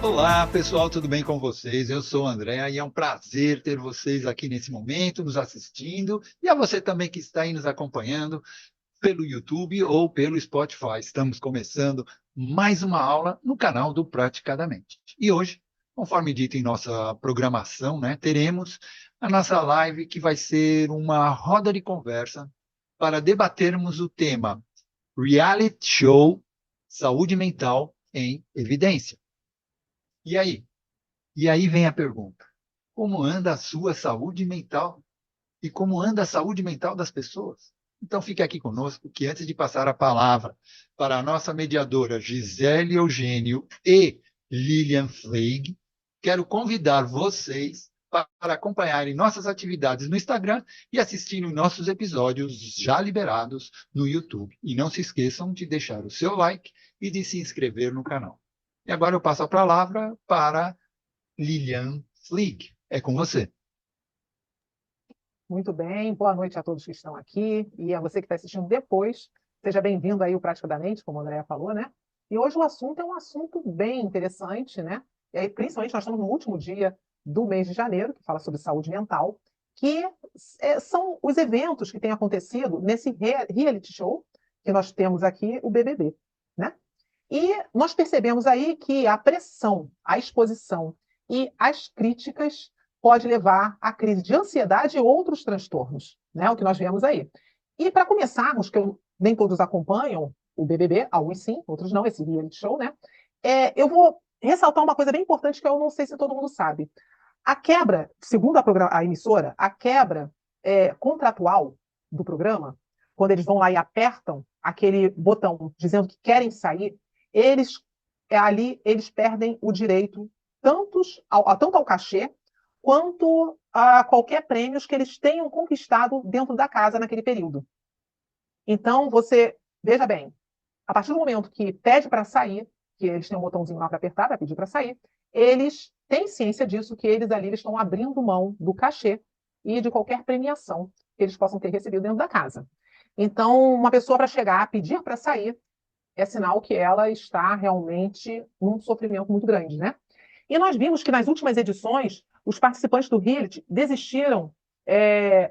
Olá, pessoal, tudo bem com vocês? Eu sou o André e é um prazer ter vocês aqui nesse momento, nos assistindo, e a você também que está aí nos acompanhando pelo YouTube ou pelo Spotify. Estamos começando mais uma aula no canal do Praticadamente. E hoje, conforme dito em nossa programação, né, teremos a nossa live que vai ser uma roda de conversa para debatermos o tema Reality Show Saúde Mental em Evidência. E aí? E aí vem a pergunta: como anda a sua saúde mental? E como anda a saúde mental das pessoas? Então fique aqui conosco, que antes de passar a palavra para a nossa mediadora Gisele Eugênio e Lilian Fleig, quero convidar vocês para acompanharem nossas atividades no Instagram e assistirem nossos episódios já liberados no YouTube. E não se esqueçam de deixar o seu like e de se inscrever no canal. E agora eu passo a palavra para Lilian Flick. É com você. Muito bem, boa noite a todos que estão aqui e a você que está assistindo depois. Seja bem-vindo aí ao Praticamente, como a Andrea falou, né? E hoje o assunto é um assunto bem interessante, né? E aí, principalmente nós estamos no último dia do mês de janeiro, que fala sobre saúde mental, que são os eventos que têm acontecido nesse reality show que nós temos aqui, o BBB, né? E nós percebemos aí que a pressão, a exposição e as críticas pode levar à crise de ansiedade e outros transtornos, né? O que nós vemos aí. E para começarmos, nem todos acompanham o BBB, alguns sim, outros não, esse reality show, né? Eu vou ressaltar uma coisa bem importante que eu não sei se todo mundo sabe. A quebra, segundo a emissora, a quebra contratual do programa, quando eles vão lá e apertam aquele botão dizendo que querem sair, eles ali eles perdem o direito tanto ao cachê quanto a qualquer prêmios que eles tenham conquistado dentro da casa naquele período. Então, você, veja bem, a partir do momento que pede para sair, que eles têm um botãozinho lá para apertar, para pedir para sair, eles têm ciência disso, que eles ali eles estão abrindo mão do cachê e de qualquer premiação que eles possam ter recebido dentro da casa. Então, uma pessoa para chegar, pedir para sair, é sinal que ela está realmente num sofrimento muito grande, né? E nós vimos que nas últimas edições, os participantes do reality desistiram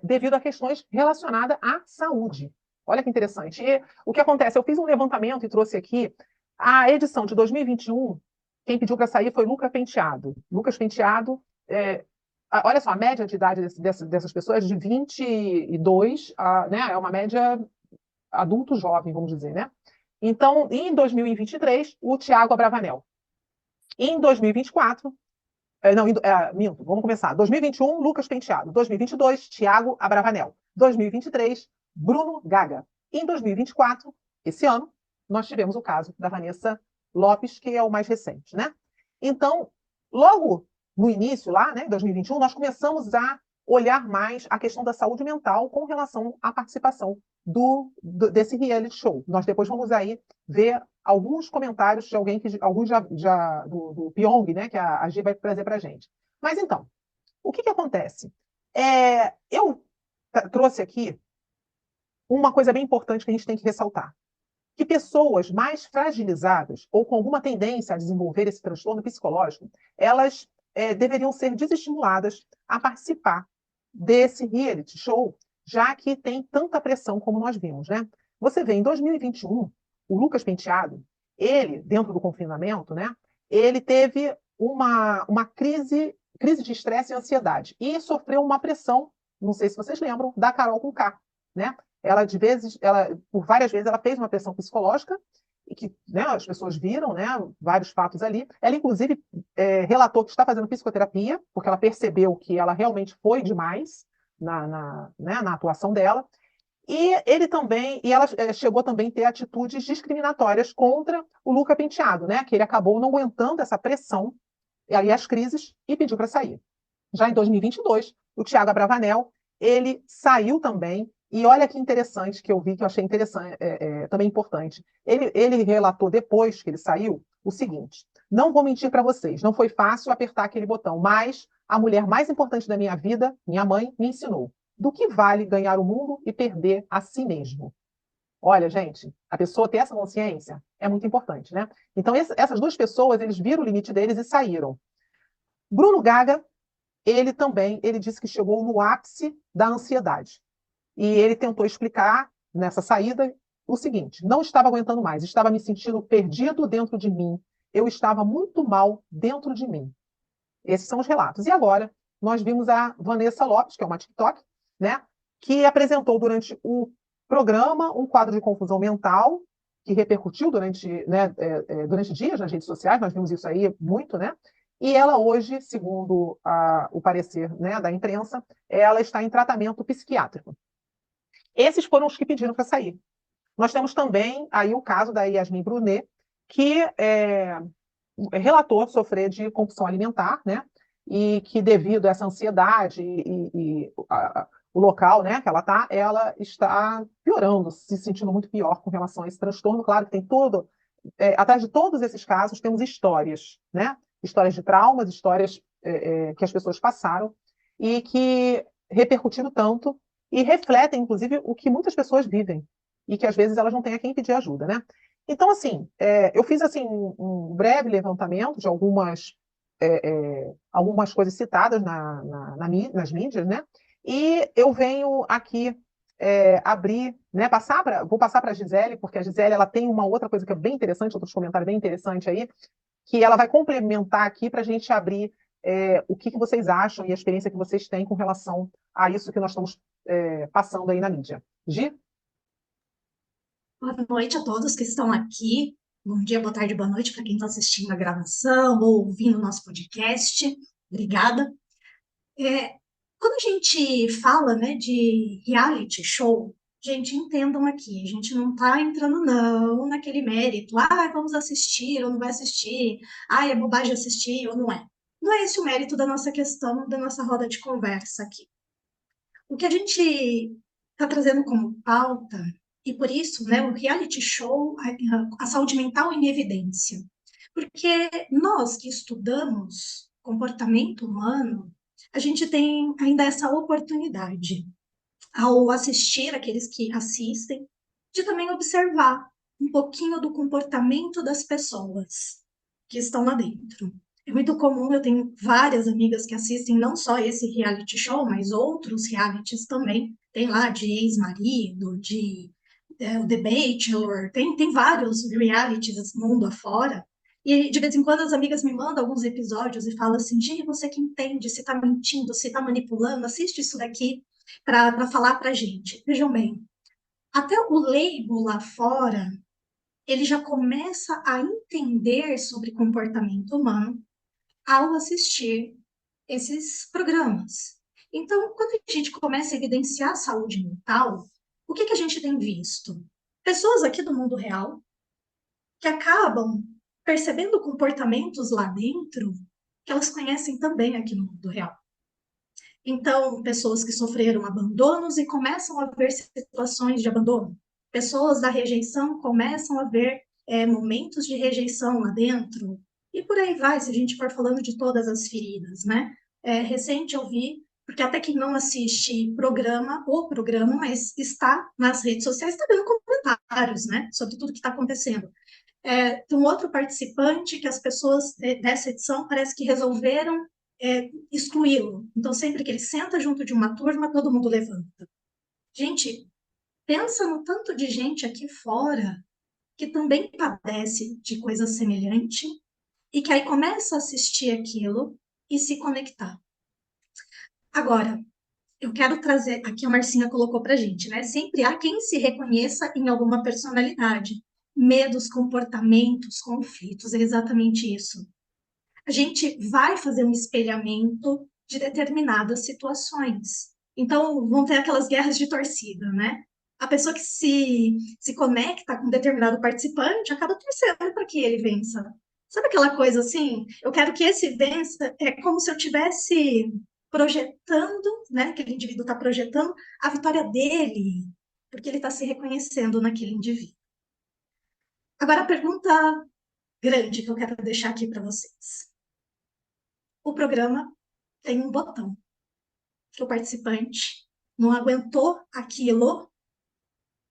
devido a questões relacionadas à saúde. Olha que interessante. E o que acontece? Eu fiz um levantamento e trouxe aqui a edição de 2021. Quem pediu para sair foi Lucas Penteado. Lucas Penteado, olha só, a média de idade dessas pessoas é de 22, né? É uma média adulto jovem, vamos dizer, né? Então, em 2023, o Tiago Abravanel. Em 2024, não, minto, vamos começar. 2021, Lucas Penteado. 2022, Tiago Abravanel. 2023, Bruno Gaga. Em 2024, esse ano, nós tivemos o caso da Vanessa Lopes, que é o mais recente, né? Então, logo no início, lá, né, em 2021, nós começamos a olhar mais a questão da saúde mental com relação à participação desse reality show. Nós depois vamos aí ver alguns comentários de alguém alguns do Pyong, né, que a Gi vai trazer para a gente. Mas então, o que acontece? Eu trouxe aqui uma coisa bem importante que a gente tem que ressaltar, que pessoas mais fragilizadas ou com alguma tendência a desenvolver esse transtorno psicológico, elas deveriam ser desestimuladas a participar desse reality show, já que tem tanta pressão como nós vimos, né? Você vê, em 2021, o Lucas Penteado, ele, dentro do confinamento, né, ele teve uma crise de estresse e ansiedade e sofreu uma pressão, não sei se vocês lembram, da Carol Conká, né? Ela, por várias vezes, ela fez uma pressão psicológica e que, né, as pessoas viram, né, vários fatos ali. Ela, inclusive, relatou que está fazendo psicoterapia, porque ela percebeu que ela realmente foi demais né, na atuação dela. E ela chegou também a ter atitudes discriminatórias contra o Luca Penteado, né, que ele acabou não aguentando essa pressão e aí as crises e pediu para sair. Já em 2022, o Tiago Abravanel, ele saiu também, e olha que interessante que eu vi, que eu achei interessante, também importante. Ele relatou depois que ele saiu o seguinte: não vou mentir para vocês, não foi fácil apertar aquele botão, mas a mulher mais importante da minha vida, minha mãe, me ensinou do que vale ganhar o mundo e perder a si mesmo. Olha, gente, a pessoa ter essa consciência é muito importante, né? Então, essas duas pessoas, eles viram o limite deles e saíram. Bruno Gaga, ele também, ele disse que chegou no ápice da ansiedade. E ele tentou explicar nessa saída o seguinte: não estava aguentando mais, estava me sentindo perdido dentro de mim, eu estava muito mal dentro de mim. Esses são os relatos. E agora, nós vimos a Vanessa Lopes, que é uma TikTok, né, que apresentou durante o programa um quadro de confusão mental que repercutiu durante, né, durante dias nas redes sociais, nós vimos isso aí muito, né? E ela hoje, segundo o parecer, né, da imprensa, ela está em tratamento psiquiátrico. Esses foram os que pediram para sair. Nós temos também aí o caso da Yasmin Brunet, que relatou sofrer de compulsão alimentar, né? E que devido a essa ansiedade o local, né, que ela está piorando, se sentindo muito pior com relação a esse transtorno. Claro que tem tudo, atrás de todos esses casos temos histórias, né? Histórias de traumas, histórias que as pessoas passaram e que repercutiram tanto e refletem, inclusive, o que muitas pessoas vivem e que às vezes elas não têm a quem pedir ajuda, né? Então, assim, eu fiz assim um breve levantamento de algumas coisas citadas nas mídias, né? E eu venho aqui abrir, né? Vou passar para a Gisele, porque a Gisele ela tem uma outra coisa que é bem interessante, outros comentários bem interessantes aí, que ela vai complementar aqui para a gente abrir o que vocês acham e a experiência que vocês têm com relação a isso que nós estamos passando aí na mídia. Gi? Boa noite a todos que estão aqui. Bom dia, boa tarde, boa noite para quem está assistindo a gravação ou ouvindo o nosso podcast. Obrigada. Quando a gente fala, né, de reality show, gente, entendam aqui, a gente não está entrando, não, naquele mérito. Ah, vamos assistir ou não vai assistir. Ah, é bobagem assistir ou não é. Não é esse o mérito da nossa questão, da nossa roda de conversa aqui. O que a gente está trazendo como pauta, e por isso, né, o reality show, a saúde mental em evidência. Porque nós que estudamos comportamento humano, a gente tem ainda essa oportunidade, ao assistir aqueles que assistem, de também observar um pouquinho do comportamento das pessoas que estão lá dentro. É muito comum, eu tenho várias amigas que assistem não só esse reality show, mas outros realities também. Tem lá de ex-marido, de o The Bachelor, tem vários realities mundo afora. E de vez em quando as amigas me mandam alguns episódios e falam assim: Gi, você que entende se está mentindo, se está manipulando, assiste isso daqui para falar para a gente. Vejam bem, até o leigo lá fora, ele já começa a entender sobre comportamento humano ao assistir esses programas. Então, quando a gente começa a evidenciar a saúde mental, o que a gente tem visto? Pessoas aqui do mundo real que acabam percebendo comportamentos lá dentro que elas conhecem também aqui no mundo real. Então, pessoas que sofreram abandonos e começam a ver situações de abandono. Pessoas da rejeição começam a ver momentos de rejeição lá dentro. E por aí vai, se a gente for falando de todas as feridas, né? Recente eu vi, porque até quem não assiste o programa, mas está nas redes sociais, está vendo comentários, né? Sobre tudo que está acontecendo. Tem um outro participante que as pessoas dessa edição parece que resolveram excluí-lo. Então, sempre que ele senta junto de uma turma, todo mundo levanta. Gente, pensa no tanto de gente aqui fora que também padece de coisa semelhante e que aí começa a assistir aquilo e se conectar. Agora, eu quero trazer, aqui a Marcinha colocou pra gente, né? Sempre há quem se reconheça em alguma personalidade. Medos, comportamentos, conflitos, é exatamente isso. A gente vai fazer um espelhamento de determinadas situações. Então, vão ter aquelas guerras de torcida, né? A pessoa que se conecta com um determinado participante acaba torcendo para que ele vença. Sabe aquela coisa assim? Eu quero que esse vença. É como se eu tivesse projetando, né? Aquele indivíduo está projetando a vitória dele, porque ele está se reconhecendo naquele indivíduo. Agora, a pergunta grande que eu quero deixar aqui para vocês. O programa tem um botão que o participante não aguentou aquilo,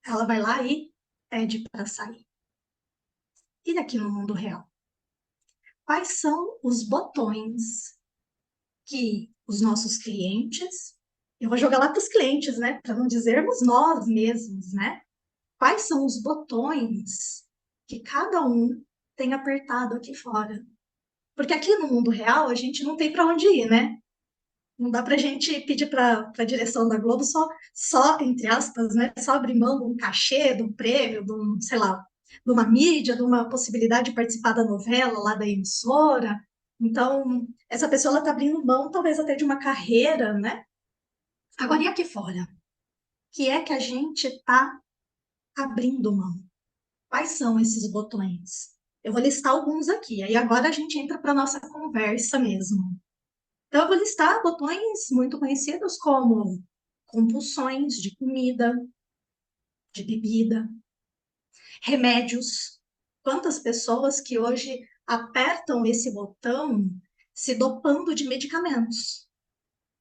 ela vai lá e pede para sair. E aqui no mundo real? Quais são os botões que os nossos clientes, eu vou jogar lá para os clientes, né? Para não dizermos nós mesmos, né? Quais são os botões que cada um tem apertado aqui fora? Porque aqui no mundo real a gente não tem para onde ir, né? Não dá para a gente pedir para a direção da Globo só, entre aspas, né? Só abrir mão de um cachê, de um prêmio, de um, sei lá, de uma mídia, de uma possibilidade de participar da novela lá da emissora. Então, essa pessoa está abrindo mão, talvez até de uma carreira, né? Agora, e aqui fora? Que é que a gente está abrindo mão? Quais são esses botões? Eu vou listar alguns aqui, aí agora a gente entra para a nossa conversa mesmo. Então, eu vou listar botões muito conhecidos como compulsões de comida, de bebida, remédios. Quantas pessoas que hoje apertam esse botão se dopando de medicamentos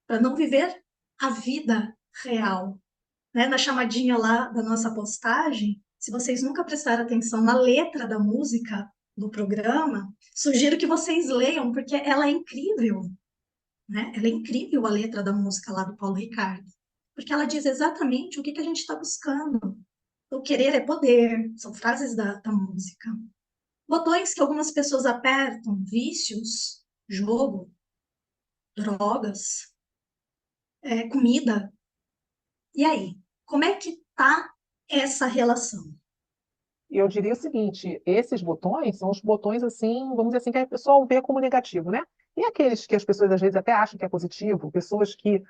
para não viver a vida real, né? Na chamadinha lá da nossa postagem, se vocês nunca prestaram atenção na letra da música do programa, sugiro que vocês leiam, porque ela é incrível, né? Ela é incrível, a letra da música lá do Paulo Ricardo, porque ela diz exatamente o que a gente está buscando. O querer é poder, são frases da música. Botões que algumas pessoas apertam, vícios, jogo, drogas, comida. E aí, como é que tá essa relação? E eu diria o seguinte, esses botões são os botões, assim, vamos dizer assim, que a pessoa vê como negativo, né? E aqueles que as pessoas às vezes até acham que é positivo, pessoas que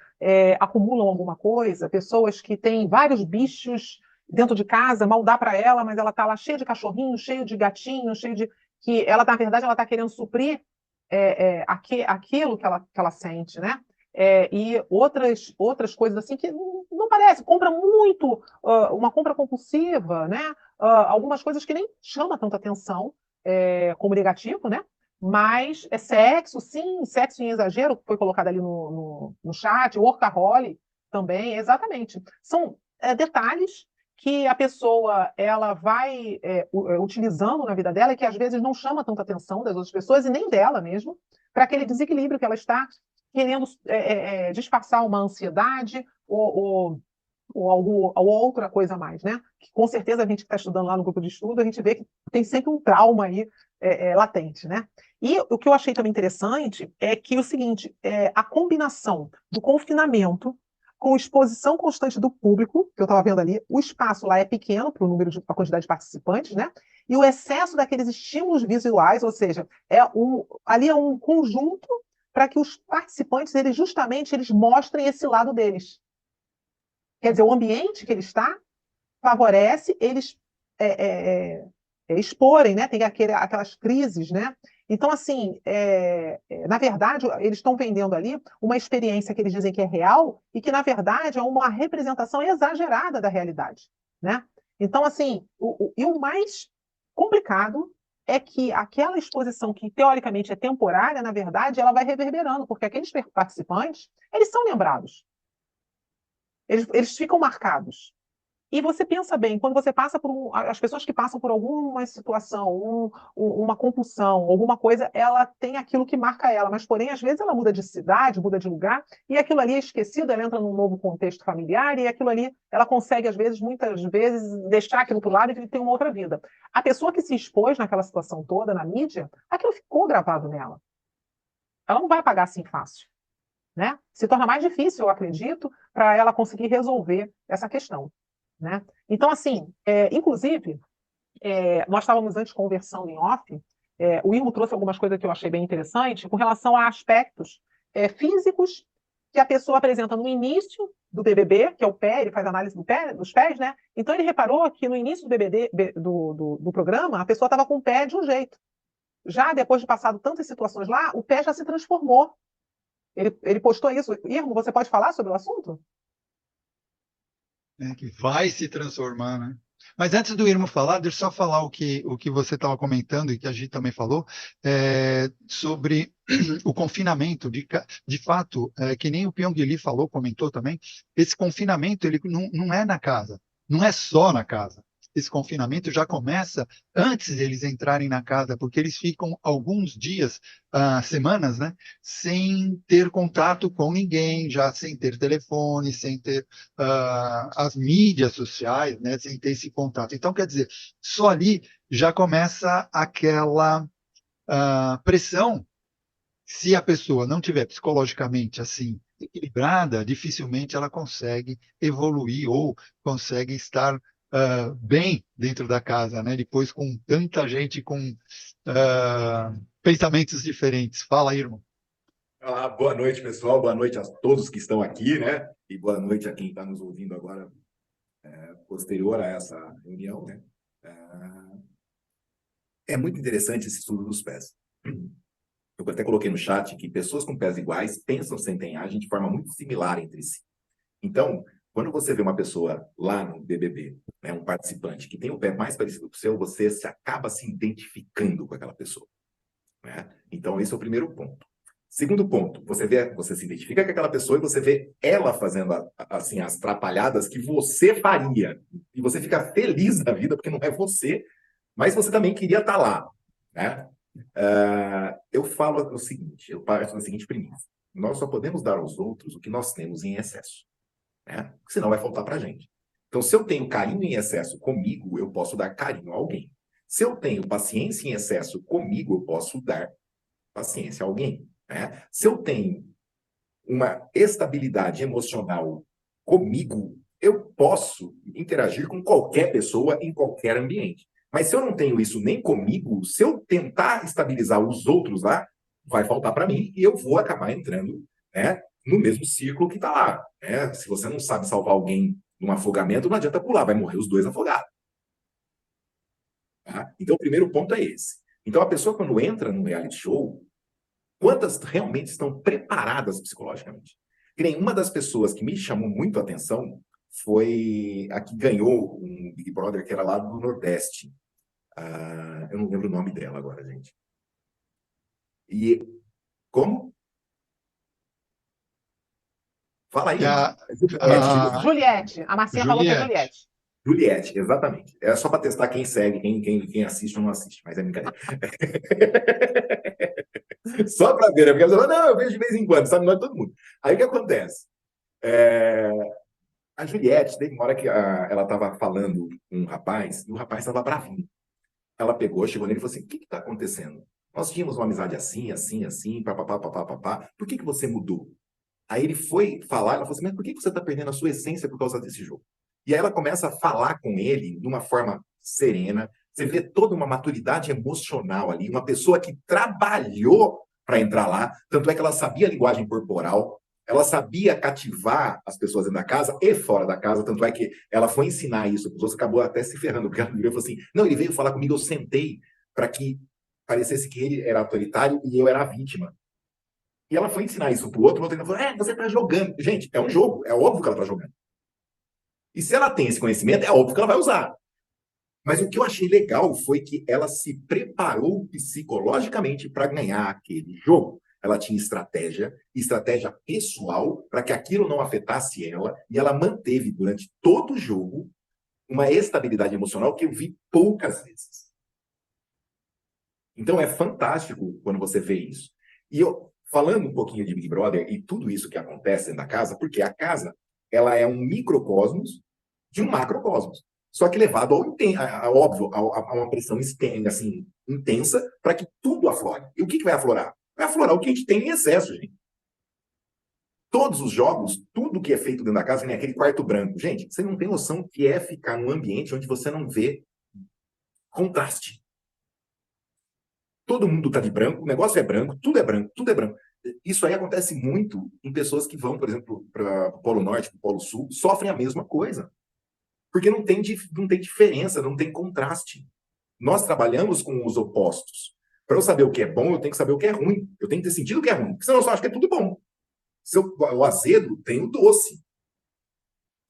acumulam alguma coisa, pessoas que têm vários bichos dentro de casa, mal dá para ela, mas ela está lá cheia de cachorrinho, cheio de gatinho, cheio de... que ela, na verdade, ela está querendo suprir aquilo que ela sente, né? E outras coisas assim que não parece, compra muito, uma compra compulsiva, né? Algumas coisas que nem chama tanta atenção como negativo, né? Mas é sexo, sim, sexo em exagero, que foi colocado ali no chat, workaholic também, exatamente. São detalhes que a pessoa ela vai utilizando na vida dela e que às vezes não chama tanta atenção das outras pessoas e nem dela mesmo, para aquele desequilíbrio que ela está querendo disfarçar uma ansiedade ou outra coisa a mais, né? Que com certeza a gente que está estudando lá no grupo de estudo, a gente vê que tem sempre um trauma aí latente, né? E o que eu achei também interessante é que o seguinte, a combinação do confinamento com exposição constante do público, que eu estava vendo ali, o espaço lá é pequeno para o número a quantidade de participantes, né? E o excesso daqueles estímulos visuais, ou seja, ali é um conjunto para que os participantes, eles mostrem esse lado deles. Quer dizer, o ambiente que ele está favorece eles exporem, né? Tem aquelas crises, né? Então, assim, na verdade, eles estão vendendo ali uma experiência que eles dizem que é real e que, na verdade, é uma representação exagerada da realidade, né? Então, assim, o mais complicado é que aquela exposição que, teoricamente, é temporária, na verdade, ela vai reverberando, porque aqueles participantes, eles são lembrados. Eles ficam marcados. E você pensa bem, quando você passa as pessoas que passam por alguma situação, uma compulsão, alguma coisa, ela tem aquilo que marca ela, mas porém, às vezes, ela muda de cidade, muda de lugar, e aquilo ali é esquecido, ela entra num novo contexto familiar, e aquilo ali, ela consegue, às vezes, muitas vezes, deixar aquilo para o lado e ter uma outra vida. A pessoa que se expôs naquela situação toda, na mídia, aquilo ficou gravado nela. Ela não vai apagar assim fácil, né? Se torna mais difícil, eu acredito, para ela conseguir resolver essa questão. Né? Então, assim, inclusive, nós estávamos antes conversando em off, o Irmo trouxe algumas coisas que eu achei bem interessante com relação a aspectos físicos que a pessoa apresenta no início do BBB, que é o pé, ele faz análise dos pés, né? Então ele reparou que no início do BBB, do programa, a pessoa estava com o pé de um jeito. Já depois de passado tantas situações lá, o pé já se transformou. Ele postou isso. Irmo, você pode falar sobre o assunto? Que vai se transformar, né? Mas antes do Irmo falar, deixa eu só falar o que você estava comentando e que a gente também falou sobre o confinamento. De fato, que nem o Pyong Lee falou, comentou também, esse confinamento ele não é na casa, não é só na casa. esse confinamento já começa antes deles entrarem na casa, porque eles ficam alguns dias, semanas, né, sem ter contato com ninguém, já sem ter telefone, sem ter as mídias sociais, né, sem ter esse contato. Então, quer dizer, só ali já começa aquela pressão. Se a pessoa não tiver psicologicamente assim equilibrada, dificilmente ela consegue evoluir ou consegue estar bem dentro da casa, né? Depois com tanta gente com pensamentos diferentes. Fala aí, irmão. Olá, boa noite, pessoal. Boa noite a todos que estão aqui, né? E boa noite a quem está nos ouvindo agora, posterior a essa reunião, né? É muito interessante esse estudo dos pés. Eu até coloquei no chat que pessoas com pés iguais pensam sem ter agem de forma muito similar entre si. Então, quando você vê uma pessoa lá no BBB, né, um participante que tem o pé mais parecido com o seu, você se acaba se identificando com aquela pessoa, né? Então, esse é o primeiro ponto. Segundo ponto, você se identifica com aquela pessoa e você vê ela fazendo assim, as trapalhadas que você faria. E você fica feliz da vida, porque não é você, mas você também queria estar lá, né? Eu falo o seguinte, eu parto da seguinte premissa: nós só podemos dar aos outros o que nós temos em excesso, né? Porque senão vai faltar para a gente. Então, se eu tenho carinho em excesso comigo, eu posso dar carinho a alguém. Se eu tenho paciência em excesso comigo, eu posso dar paciência a alguém, né? Se eu tenho uma estabilidade emocional comigo, eu posso interagir com qualquer pessoa em qualquer ambiente. Mas se eu não tenho isso nem comigo, se eu tentar estabilizar os outros lá, vai faltar para mim e eu vou acabar entrando, né, no mesmo círculo que está lá, né? Se você não sabe salvar alguém num afogamento, não adianta pular, vai morrer os dois afogados. Tá? Então, o primeiro ponto é esse. Então, a pessoa, quando entra num reality show, quantas realmente estão preparadas psicologicamente? Que nem uma das pessoas que me chamou muito a atenção foi a que ganhou um Big Brother, que era lá do Nordeste. Eu não lembro o nome dela agora, gente. E como? Fala aí. Juliette. A Marcinha falou que é Juliette. Juliette, exatamente. É só para testar quem segue, quem assiste ou não assiste, mas é brincadeira. Só para ver, né? Porque a pessoa fala, não, eu vejo de vez em quando, sabe? Não é todo mundo. Aí o que acontece? A Juliette, teve uma hora que ela estava falando com um rapaz, e o rapaz estava bravinho. Ela pegou, chegou nele e falou assim: o que está acontecendo? Nós tínhamos uma amizade assim, assim, assim, papapá, papapá. Por que você mudou? Aí ele foi falar, ela falou assim: mas por que você está perdendo a sua essência por causa desse jogo? E aí ela começa a falar com ele de uma forma serena. Você vê toda uma maturidade emocional ali, uma pessoa que trabalhou para entrar lá, tanto é que ela sabia a linguagem corporal, ela sabia cativar as pessoas dentro da casa e fora da casa, tanto é que ela foi ensinar isso para os outros, acabou até se ferrando, porque ela falou assim: não, ele veio falar comigo, eu sentei para que parecesse que ele era autoritário e eu era a vítima. E ela foi ensinar isso para o outro ainda falou: você está jogando. Gente, é um jogo, é óbvio que ela está jogando. E se ela tem esse conhecimento, é óbvio que ela vai usar. Mas o que eu achei legal foi que ela se preparou psicologicamente para ganhar aquele jogo. Ela tinha estratégia pessoal, para que aquilo não afetasse ela, e ela manteve durante todo o jogo uma estabilidade emocional que eu vi poucas vezes. Então é fantástico quando você vê isso. E eu, falando um pouquinho de Big Brother e tudo isso que acontece dentro da casa, porque a casa ela é um microcosmos de um macrocosmos. Só que levado óbvio, a uma pressão assim, intensa para que tudo aflore. E o que vai aflorar? Vai aflorar o que a gente tem em excesso, gente. Todos os jogos, tudo que é feito dentro da casa, nem aquele quarto branco. Gente, você não tem noção do que é ficar num ambiente onde você não vê contraste. Todo mundo está de branco, o negócio é branco, tudo é branco, tudo é branco. Isso aí acontece muito em pessoas que vão, por exemplo, para o Polo Norte, para o Polo Sul, sofrem a mesma coisa. Porque não tem diferença, não tem contraste. Nós trabalhamos com os opostos. Para eu saber o que é bom, eu tenho que saber o que é ruim. Eu tenho que ter sentido o que é ruim. Porque senão eu só acho que é tudo bom. O azedo tem o doce.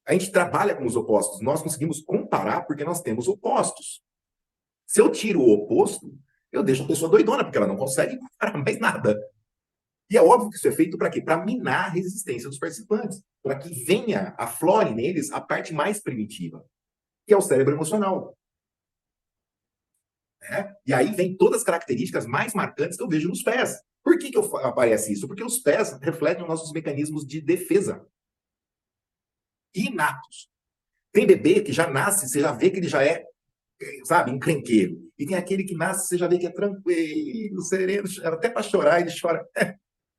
A gente trabalha com os opostos. Nós conseguimos comparar porque nós temos opostos. Se eu tiro o oposto, eu deixo a pessoa doidona, porque ela não consegue comparar mais nada. E é óbvio que isso é feito para quê? Para minar a resistência dos participantes. Para que venha, aflore neles a parte mais primitiva. que é o cérebro emocional. Né? E aí vem todas as características mais marcantes que eu vejo nos pés. Por que aparece isso? Porque os pés refletem os nossos mecanismos de defesa inatos. Tem bebê que já nasce, você já vê que ele já é, sabe, encrenqueiro. E tem aquele que nasce, você já vê que é tranquilo, sereno, até para chorar ele chora.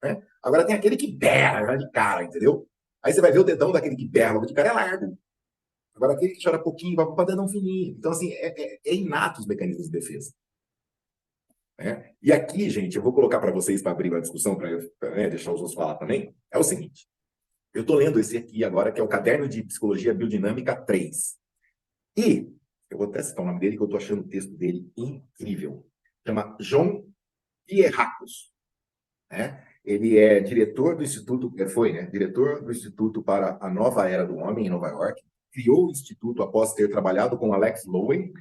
Né? Agora tem aquele que berra de cara, entendeu? Aí você vai ver o dedão daquele que berra de cara é largo. Agora aquele que chora pouquinho vai para dedão fininho. Então, assim, é inato os mecanismos de defesa. Né? E aqui, gente, eu vou colocar para vocês, para abrir uma discussão, para né, deixar os outros falar também, é o seguinte. Eu estou lendo esse aqui agora, que é o Caderno de Psicologia Biodinâmica 3. E eu vou até citar o nome dele, que eu estou achando o texto dele incrível. Chama John Pierracos. Né? Ele é diretor do Instituto, diretor do Instituto para a Nova Era do Homem, em Nova York. Criou o Instituto após ter trabalhado com Alex Lowen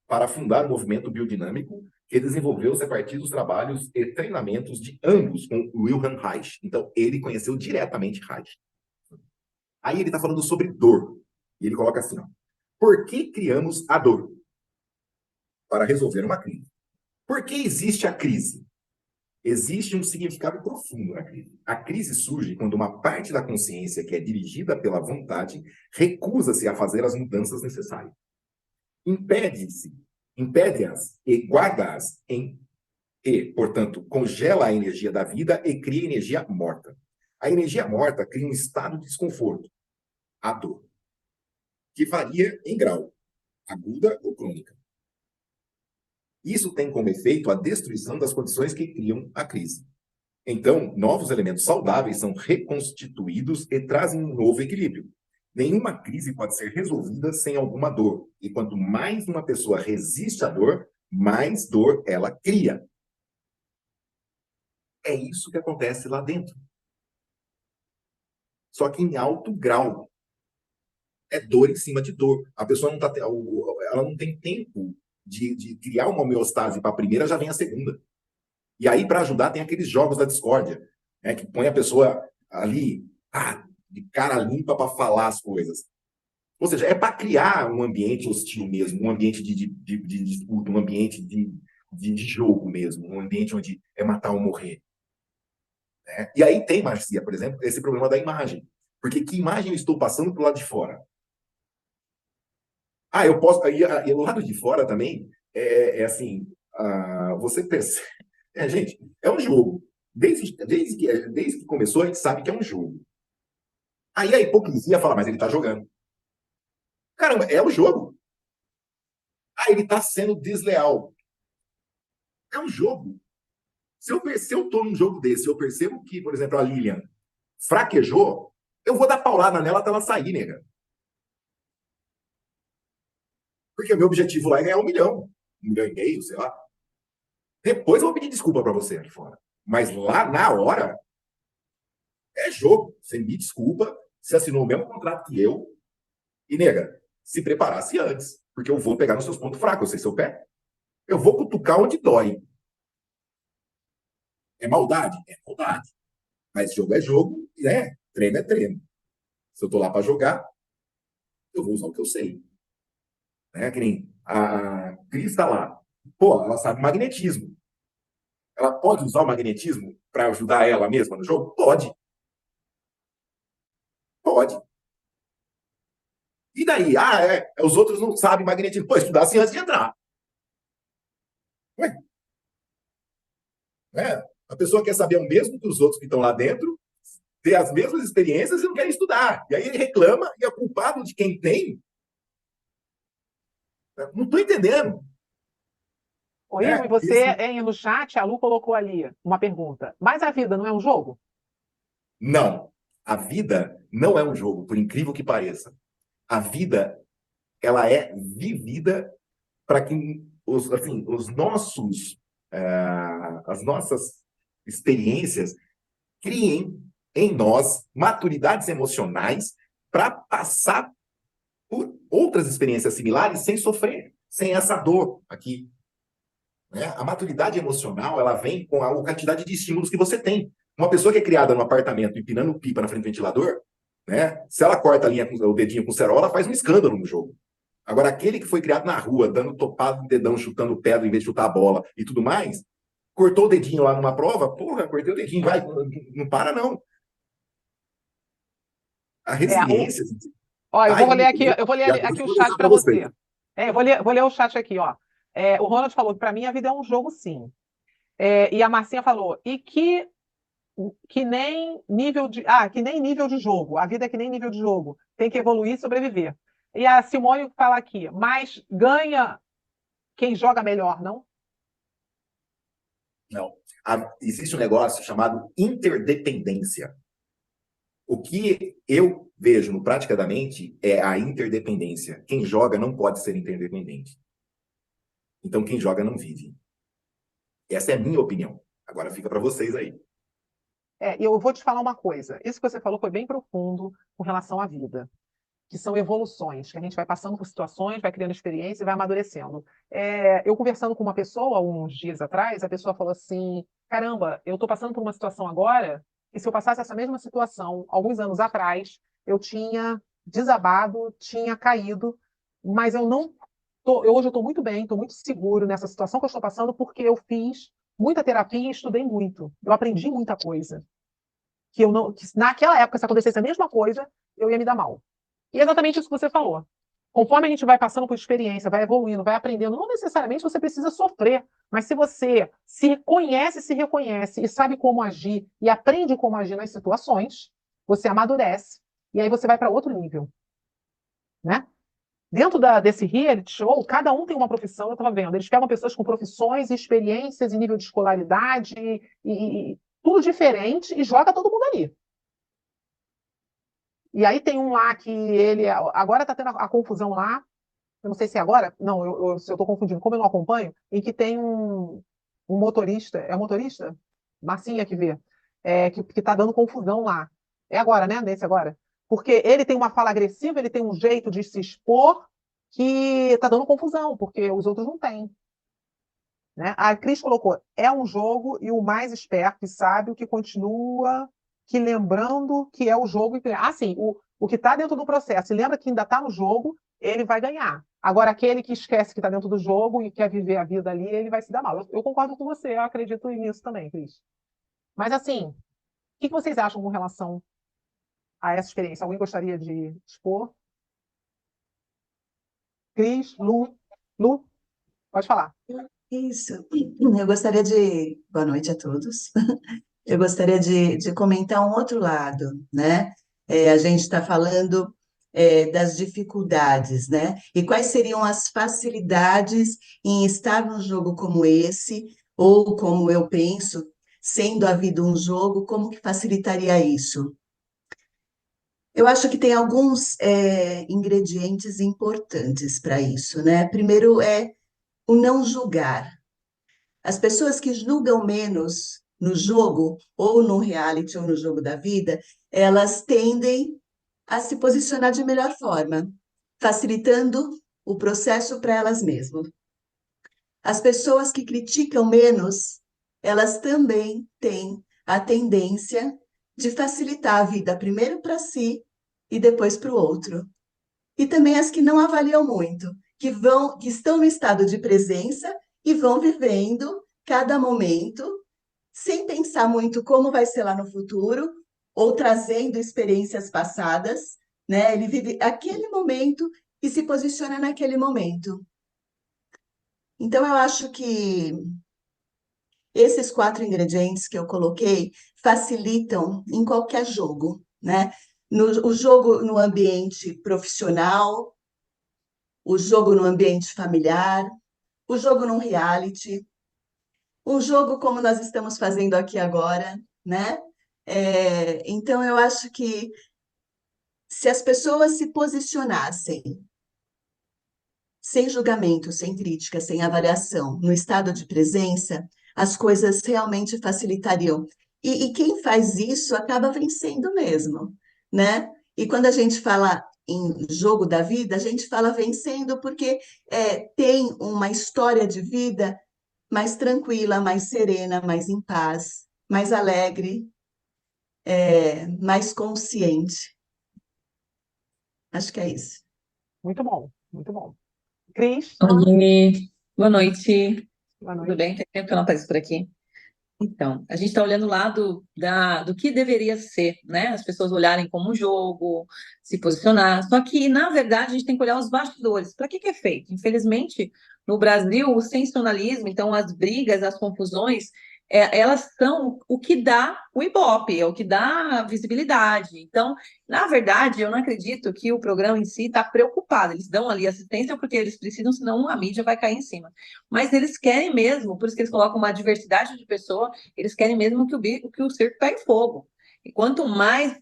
para fundar o movimento biodinâmico, que desenvolveu-se a partir dos trabalhos e treinamentos de ambos com Wilhelm Reich. Então, ele conheceu diretamente Reich. Aí ele está falando sobre dor. E ele coloca assim, ó, por que criamos a dor? Para resolver uma crise. Por que existe a crise? Existe um significado profundo na crise. A crise surge quando uma parte da consciência que é dirigida pela vontade recusa-se a fazer as mudanças necessárias. Impede-as e guarda-as portanto, congela a energia da vida e cria energia morta. A energia morta cria um estado de desconforto, a dor, que varia em grau, aguda ou crônica. Isso tem como efeito a destruição das condições que criam a crise. Então, novos elementos saudáveis são reconstituídos e trazem um novo equilíbrio. Nenhuma crise pode ser resolvida sem alguma dor. E quanto mais uma pessoa resiste à dor, mais dor ela cria. É isso que acontece lá dentro. Só que em alto grau. É dor em cima de dor. A pessoa não, ela não tem tempo de criar uma homeostase para a primeira, já vem a segunda. E aí, para ajudar, tem aqueles jogos da discórdia, né, que põe a pessoa ali, de cara limpa para falar as coisas. Ou seja, é para criar um ambiente hostil mesmo, um ambiente de disputa, um ambiente de jogo mesmo, um ambiente onde é matar ou morrer. Né? E aí tem, Marcia, por exemplo, esse problema da imagem. Porque que imagem eu estou passando para o lado de fora? Eu posso. E o lado de fora também assim. Você percebe. Gente, é um jogo. Desde que começou, a gente sabe que é um jogo. Aí a hipocrisia fala, mas ele está jogando. Caramba, é o jogo. Ele está sendo desleal. É um jogo. Se eu estou num jogo desse, eu percebo que, por exemplo, a Lilian fraquejou, eu vou dar paulada nela até ela sair, nega. Porque o meu objetivo lá é ganhar 1 milhão, 1,5 milhão, sei lá. Depois eu vou pedir desculpa para você aqui fora. Mas lá, na hora, é jogo. Você me desculpa, você assinou o mesmo contrato que eu. E, nega, se preparasse antes. Porque eu vou pegar nos seus pontos fracos. Eu sei seu pé. Eu vou cutucar onde dói. É maldade? É maldade. Mas jogo é jogo, né? Treino é treino. Se eu tô lá para jogar, eu vou usar o que eu sei. Né? Que nem a Cris está lá. Pô, ela sabe magnetismo. Ela pode usar o magnetismo para ajudar ela mesma no jogo? Pode. Pode. E daí? Os outros não sabem magnetismo. Pô, estudasse antes de entrar. Ué? A pessoa quer saber o mesmo que os outros que estão lá dentro, ter as mesmas experiências e não quer estudar. E aí ele reclama e é culpado de quem tem. Não estou entendendo. Ô, Igor, e você, no chat, a Lu colocou ali uma pergunta. Mas a vida não é um jogo? Não. A vida não é um jogo, por incrível que pareça. A vida, ela é vivida para que as nossas experiências criem em nós maturidades emocionais para passar por outras experiências similares sem sofrer, sem essa dor aqui. Né? A maturidade emocional, ela vem com a quantidade de estímulos que você tem. Uma pessoa que é criada num apartamento empinando pipa na frente do ventilador, né? Se ela corta a linha com o dedinho com cerol, ela faz um escândalo no jogo. Agora, aquele que foi criado na rua, dando topada no dedão, chutando pedra em vez de chutar a bola e tudo mais, cortou o dedinho lá numa prova, porra, cortei o dedinho, vai, não para não. A É, resiliência, ó, tá aí, eu vou e ler agora aqui eu o vou chat deixar para para vocês. você. Vou ler o chat aqui, ó. O Ronald falou que para mim a vida é um jogo, sim. E a Marcinha falou, e que nem nível de jogo. A vida é que nem nível de jogo. Tem que evoluir e sobreviver. E a Simone fala aqui, mas ganha quem joga melhor, não? Não. Existe um negócio chamado interdependência. O que eu vejo no Prática da Mente é a interdependência. Quem joga não pode ser interdependente. Então, quem joga não vive. Essa é a minha opinião. Agora fica para vocês aí. Eu vou te falar uma coisa. Isso que você falou foi bem profundo com relação à vida, que são evoluções, que a gente vai passando por situações, vai criando experiência e vai amadurecendo. Eu conversando com uma pessoa, uns dias atrás, a pessoa falou assim: caramba, eu estou passando por uma situação agora, e se eu passasse essa mesma situação alguns anos atrás, eu tinha desabado, tinha caído, mas eu não hoje eu estou muito bem, estou muito seguro nessa situação que eu estou passando, porque eu fiz muita terapia e estudei muito. Eu aprendi muita coisa. Que naquela época, se acontecesse a mesma coisa, eu ia me dar mal. E é exatamente isso que você falou. Conforme a gente vai passando por experiência, vai evoluindo, vai aprendendo, não necessariamente você precisa sofrer, mas se você se conhece, se reconhece e sabe como agir e aprende como agir nas situações, você amadurece e aí você vai para outro nível, né? Dentro desse reality show, cada um tem uma profissão, eu estava vendo. Eles pegam pessoas com profissões, experiências e nível de escolaridade e tudo diferente e joga todo mundo ali. E aí tem um lá que ele. Agora está tendo a confusão lá. Eu não sei se é agora. Não, se eu estou confundindo, como eu não acompanho, em que tem um motorista. É um motorista? Marcinha que vê. Que está dando confusão lá. É agora, né? Nesse agora. Porque ele tem uma fala agressiva, ele tem um jeito de se expor que está dando confusão, porque os outros não têm. Né? A Cris colocou, é um jogo e o mais esperto e sábio que continua que lembrando que é o jogo. Sim, o que está dentro do processo e lembra que ainda está no jogo, ele vai ganhar. Agora, aquele que esquece que está dentro do jogo e quer viver a vida ali, ele vai se dar mal. Eu concordo com você, eu acredito nisso também, Cris. Mas, assim, o que vocês acham com relação a essa experiência? Alguém gostaria de expor? Cris, Lu, pode falar. Isso. Eu gostaria de. Boa noite a todos. Eu gostaria de comentar um outro lado, né? A gente está falando, das dificuldades, né? E quais seriam as facilidades em estar num jogo como esse, ou como eu penso, sendo a vida um jogo, como que facilitaria isso? Eu acho que tem alguns, ingredientes importantes para isso, né? Primeiro é o não julgar. As pessoas que julgam menos no jogo, ou no reality, ou no jogo da vida, elas tendem a se posicionar de melhor forma, facilitando o processo para elas mesmas. As pessoas que criticam menos, elas também têm a tendência de facilitar a vida primeiro para si e depois para o outro. E também as que não avaliam muito, que estão no estado de presença e vão vivendo cada momento, sem pensar muito como vai ser lá no futuro, ou trazendo experiências passadas, né? Ele vive aquele momento e se posiciona naquele momento. Então, eu acho que esses 4 ingredientes que eu coloquei facilitam em qualquer jogo, né? O jogo no ambiente profissional, o jogo no ambiente familiar, o jogo num reality, um jogo como nós estamos fazendo aqui agora, né? Então, eu acho que se as pessoas se posicionassem sem julgamento, sem crítica, sem avaliação, no estado de presença, as coisas realmente facilitariam. E quem faz isso acaba vencendo mesmo, né? E quando a gente fala em jogo da vida, a gente fala vencendo porque tem uma história de vida mais tranquila, mais serena, mais em paz, mais alegre, mais consciente. Acho que é isso. Muito bom. Muito bom. Cris, Oi, boa noite, boa tudo noite. bem? Tem tempo que eu não apareço por aqui. Então, a gente está olhando lá do que deveria ser, né? As pessoas olharem como um jogo, se posicionar. Só que, na verdade, a gente tem que olhar os bastidores. Para que é feito? Infelizmente, no Brasil, o sensacionalismo, então as brigas, as confusões, elas são o que dá o Ibope, é o que dá visibilidade. Então, na verdade, eu não acredito que o programa em si está preocupado. Eles dão ali assistência porque eles precisam, senão a mídia vai cair em cima. Mas eles querem mesmo, por isso que eles colocam uma diversidade de pessoas, eles querem mesmo que o circo pegue fogo. E quanto mais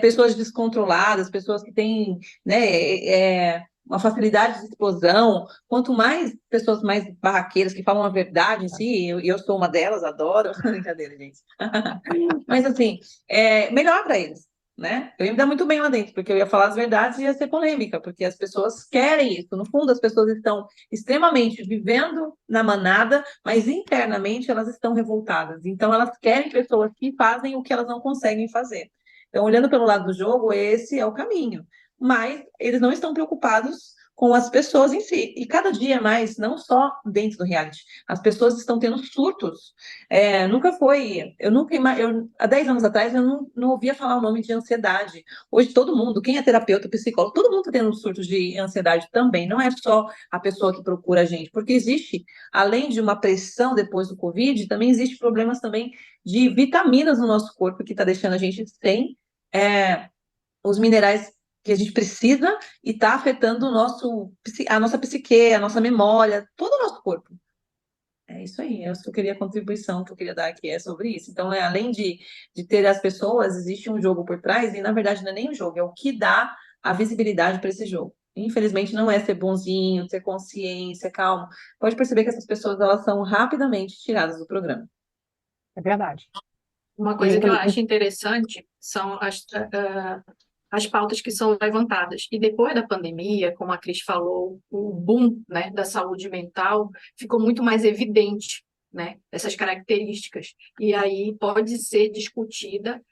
pessoas descontroladas, pessoas que têm, né, uma facilidade de explosão, quanto mais pessoas mais barraqueiras que falam a verdade em si, eu sou uma delas, adoro, brincadeira, gente. Mas assim, melhor para eles. Né? Eu ia me dar muito bem lá dentro, porque eu ia falar as verdades e ia ser polêmica, porque as pessoas querem isso. No fundo, as pessoas estão extremamente vivendo na manada, mas internamente elas estão revoltadas. Então, elas querem pessoas que fazem o que elas não conseguem fazer. Então, olhando pelo lado do jogo, esse é o caminho. Mas eles não estão preocupados com as pessoas em si. E cada dia mais, não só dentro do reality, as pessoas estão tendo surtos. Nunca foi. Há 10 anos atrás, eu não ouvia falar o nome de ansiedade. Hoje, todo mundo, quem é terapeuta, psicólogo, todo mundo está tendo surtos de ansiedade também. Não é só a pessoa que procura a gente, porque existe, além de uma pressão depois do Covid, também existe problemas também de vitaminas no nosso corpo que está deixando a gente sem os minerais que a gente precisa e está afetando a nossa psique, a nossa memória, todo o nosso corpo. É isso aí, é isso que eu queria, a contribuição que eu queria dar aqui é sobre isso. Então, além de ter as pessoas, existe um jogo por trás, e na verdade não é nem um jogo, é o que dá a visibilidade para esse jogo. Infelizmente, não é ser bonzinho, ter consciência, calmo. Pode perceber que essas pessoas elas são rapidamente tiradas do programa. É verdade. Uma coisa que eu E- acho interessante são as pautas que são levantadas. E depois da pandemia, como a Cris falou, o boom, né, da saúde mental ficou muito mais evidente, né, essas características. E aí pode ser discutida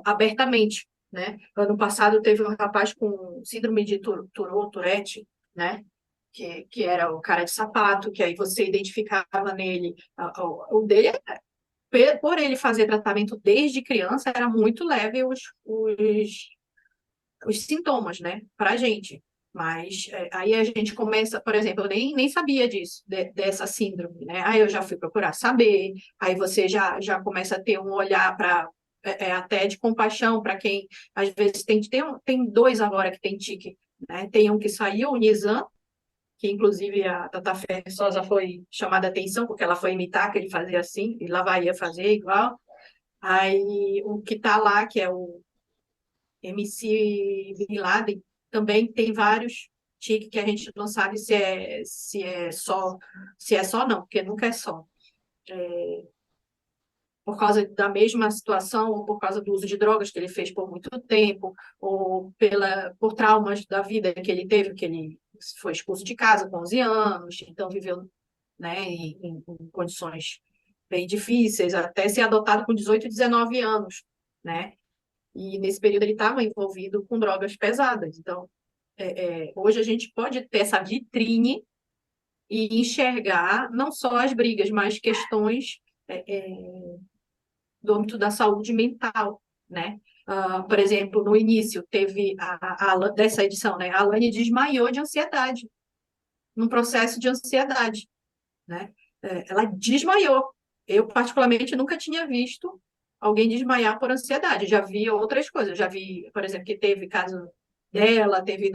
abertamente, né? Ano passado teve um rapaz com síndrome de Tourette, né? Que era o cara de sapato, que aí você identificava nele. O dele, por ele fazer tratamento desde criança, era muito leve os sintomas, né, para a gente. Mas aí a gente começa, por exemplo, eu nem sabia disso, dessa síndrome, né? Aí eu já fui procurar saber, aí você já começa a ter um olhar para até de compaixão para quem às vezes tem dois agora que tem tique, né? Tem um que saiu, o Nizam, que inclusive a Tata Fersosa foi chamada a atenção, porque ela foi imitar que ele fazia assim, e lá vai fazer igual. Aí o que está lá, que é o MC Bin Laden, também tem vários tiques que a gente não sabe se é só não, porque nunca é só. Por causa da mesma situação, ou por causa do uso de drogas que ele fez por muito tempo, ou por traumas da vida que ele teve, que ele foi expulso de casa com 11 anos, então viveu, né, em condições bem difíceis, até ser adotado com 18, 19 anos, né? E nesse período ele estava envolvido com drogas pesadas. Então, hoje a gente pode ter essa vitrine e enxergar não só as brigas, mas questões do âmbito da saúde mental, né? Por exemplo, no início teve dessa edição, né? A Alane desmaiou de ansiedade, num processo de ansiedade, né? Ela desmaiou. Eu, particularmente, nunca tinha visto alguém desmaiar por ansiedade. Já vi outras coisas. Já vi, por exemplo, que teve caso dela, teve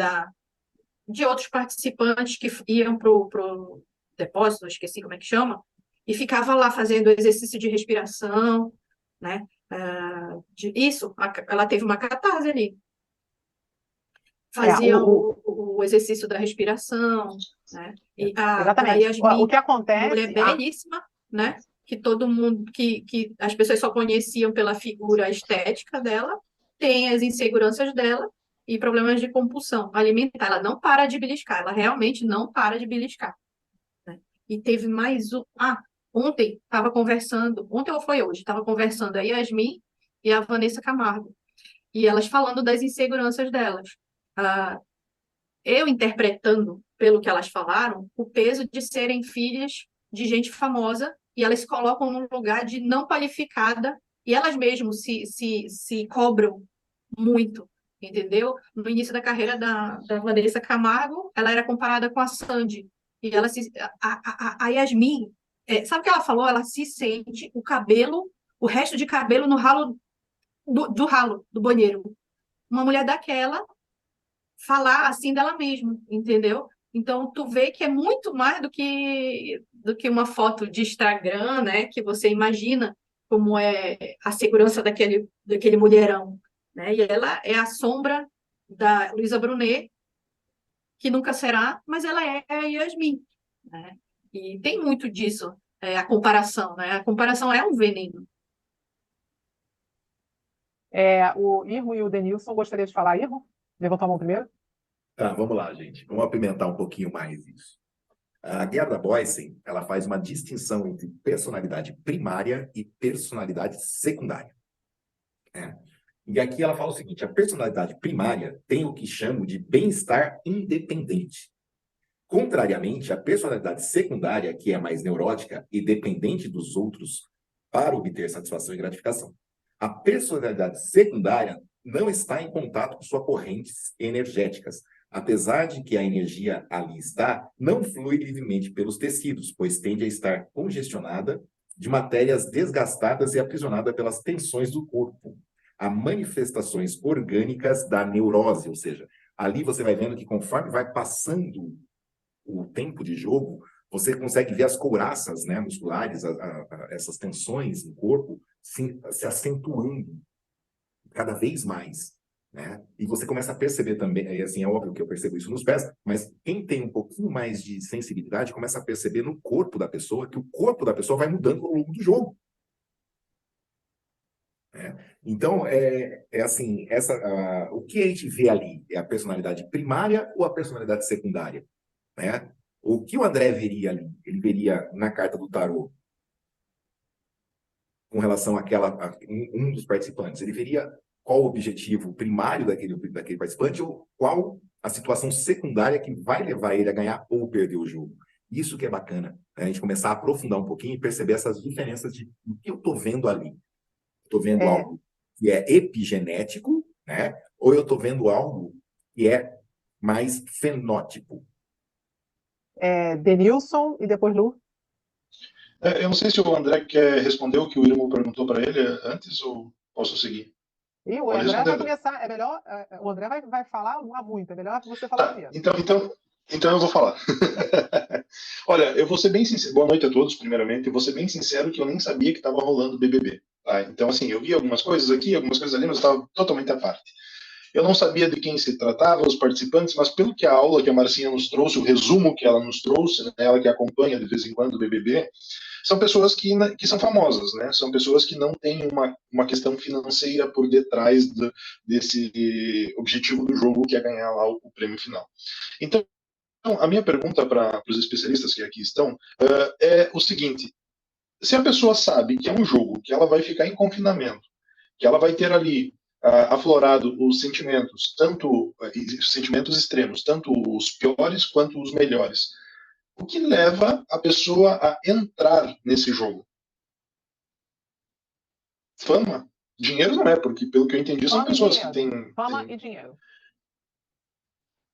de outros participantes que iam pro depósito, esqueci como é que chama, e ficava lá fazendo exercício de respiração, né? Ela teve uma catarse ali. É, Fazia o exercício da respiração, né? E a exatamente. O Yasmin, que mulher acontece. belíssima, né? Que todo mundo, que as pessoas só conheciam pela figura estética dela, tem as inseguranças dela e problemas de compulsão alimentar. Ela não para de beliscar, ela realmente não para de beliscar, né? E teve mais um. Ontem estava conversando, ontem ou foi hoje, estava conversando a Yasmin e a Vanessa Camargo, e elas falando das inseguranças delas. Ah, eu interpretando, pelo que elas falaram, o peso de serem filhas de gente famosa e elas se colocam num lugar de não qualificada e elas mesmas se cobram muito, entendeu? No início da carreira da Vanessa Camargo, ela era comparada com a Sandy. E ela a Yasmin, sabe o que ela falou? Ela se sente o cabelo, o resto de cabelo no ralo do ralo do banheiro. Uma mulher daquela falar assim dela mesma, entendeu? Então, tu vê que é muito mais do que uma foto de Instagram, né? Que você imagina como é a segurança daquele mulherão, né? E ela é a sombra da Luísa Brunet, que nunca será, mas ela é a Yasmin, né? E tem muito disso, a comparação, né? A comparação é um veneno. O Irmo e o Denilson, gostaria de falar. Irmo, levantou a mão primeiro. Tá, vamos lá, gente. Vamos apimentar um pouquinho mais isso. A Gerda Boysen, ela faz uma distinção entre personalidade primária e personalidade secundária. Né? E aqui ela fala o seguinte: a personalidade primária tem o que chamo de bem-estar independente. Contrariamente, a personalidade secundária, que é mais neurótica e dependente dos outros para obter satisfação e gratificação. A personalidade secundária não está em contato com suas correntes energéticas, apesar de que a energia ali está, não flui livremente pelos tecidos, pois tende a estar congestionada de matérias desgastadas e aprisionada pelas tensões do corpo. Há manifestações orgânicas da neurose, ou seja, ali você vai vendo que conforme vai passando o tempo de jogo, você consegue ver as couraças, né, musculares, essas tensões no corpo se acentuando cada vez mais, né? E você começa a perceber também, assim, é óbvio que eu percebo isso nos pés, mas quem tem um pouquinho mais de sensibilidade começa a perceber no corpo da pessoa que o corpo da pessoa vai mudando ao longo do jogo. Então, assim, o que a gente vê ali é a personalidade primária ou a personalidade secundária? Né? O que o André veria ali? Ele veria na carta do tarô com relação àquela um dos participantes. Ele veria qual o objetivo primário daquele participante ou qual a situação secundária que vai levar ele a ganhar ou perder o jogo. Isso que é bacana, né? A gente começar a aprofundar um pouquinho e perceber essas diferenças de o que eu estou vendo ali. Estou vendo algo que é epigenético, né? Ou eu estou vendo algo que é mais fenótipo. Denilson e depois Lu. Eu não sei se o André quer responder o que o Irmo perguntou para ele antes ou posso seguir? E o André vai começar. É melhor. O André vai falar muito. É melhor que você falar primeiro. Então eu vou falar. Olha, eu vou ser bem sincero. Boa noite a todos, primeiramente. Eu vou ser bem sincero que eu nem sabia que estava rolando BBB. Tá? Então, assim, eu vi algumas coisas aqui, algumas coisas ali, mas eu estava totalmente à parte. Eu não sabia de quem se tratava, os participantes, mas pelo que a aula que a Marcinha nos trouxe, o resumo que ela nos trouxe, né, ela que acompanha de vez em quando o BBB, são pessoas que são famosas, né? São pessoas que não têm uma questão financeira por detrás desse objetivo do jogo, que é ganhar lá o prêmio final. Então, a minha pergunta para os especialistas que aqui estão é o seguinte: se a pessoa sabe que é um jogo, que ela vai ficar em confinamento, que ela vai ter ali aflorado os sentimentos, tanto sentimentos extremos, tanto os piores quanto os melhores, o que leva a pessoa a entrar nesse jogo? Fama? Dinheiro não é, porque pelo que eu entendi são pessoas que têm... Fama e dinheiro.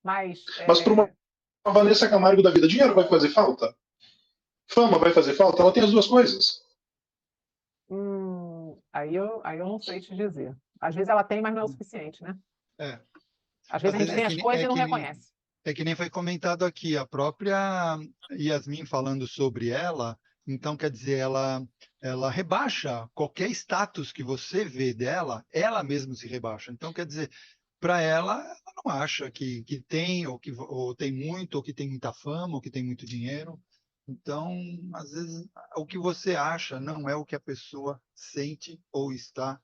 Mas para uma Vanessa Camargo da vida, dinheiro vai fazer falta? Fama vai fazer falta? Ela tem as duas coisas. Aí eu não sei te dizer. Às vezes ela tem, mas não é o suficiente, né? Às vezes a gente tem as coisas e não reconhece. É que nem foi comentado aqui, a própria Yasmin falando sobre ela, então quer dizer, ela rebaixa qualquer status que você vê dela, ela mesma se rebaixa. Então quer dizer, para ela não acha que tem, ou tem muito, ou que tem muita fama, ou que tem muito dinheiro. Então, às vezes, o que você acha não é o que a pessoa sente ou está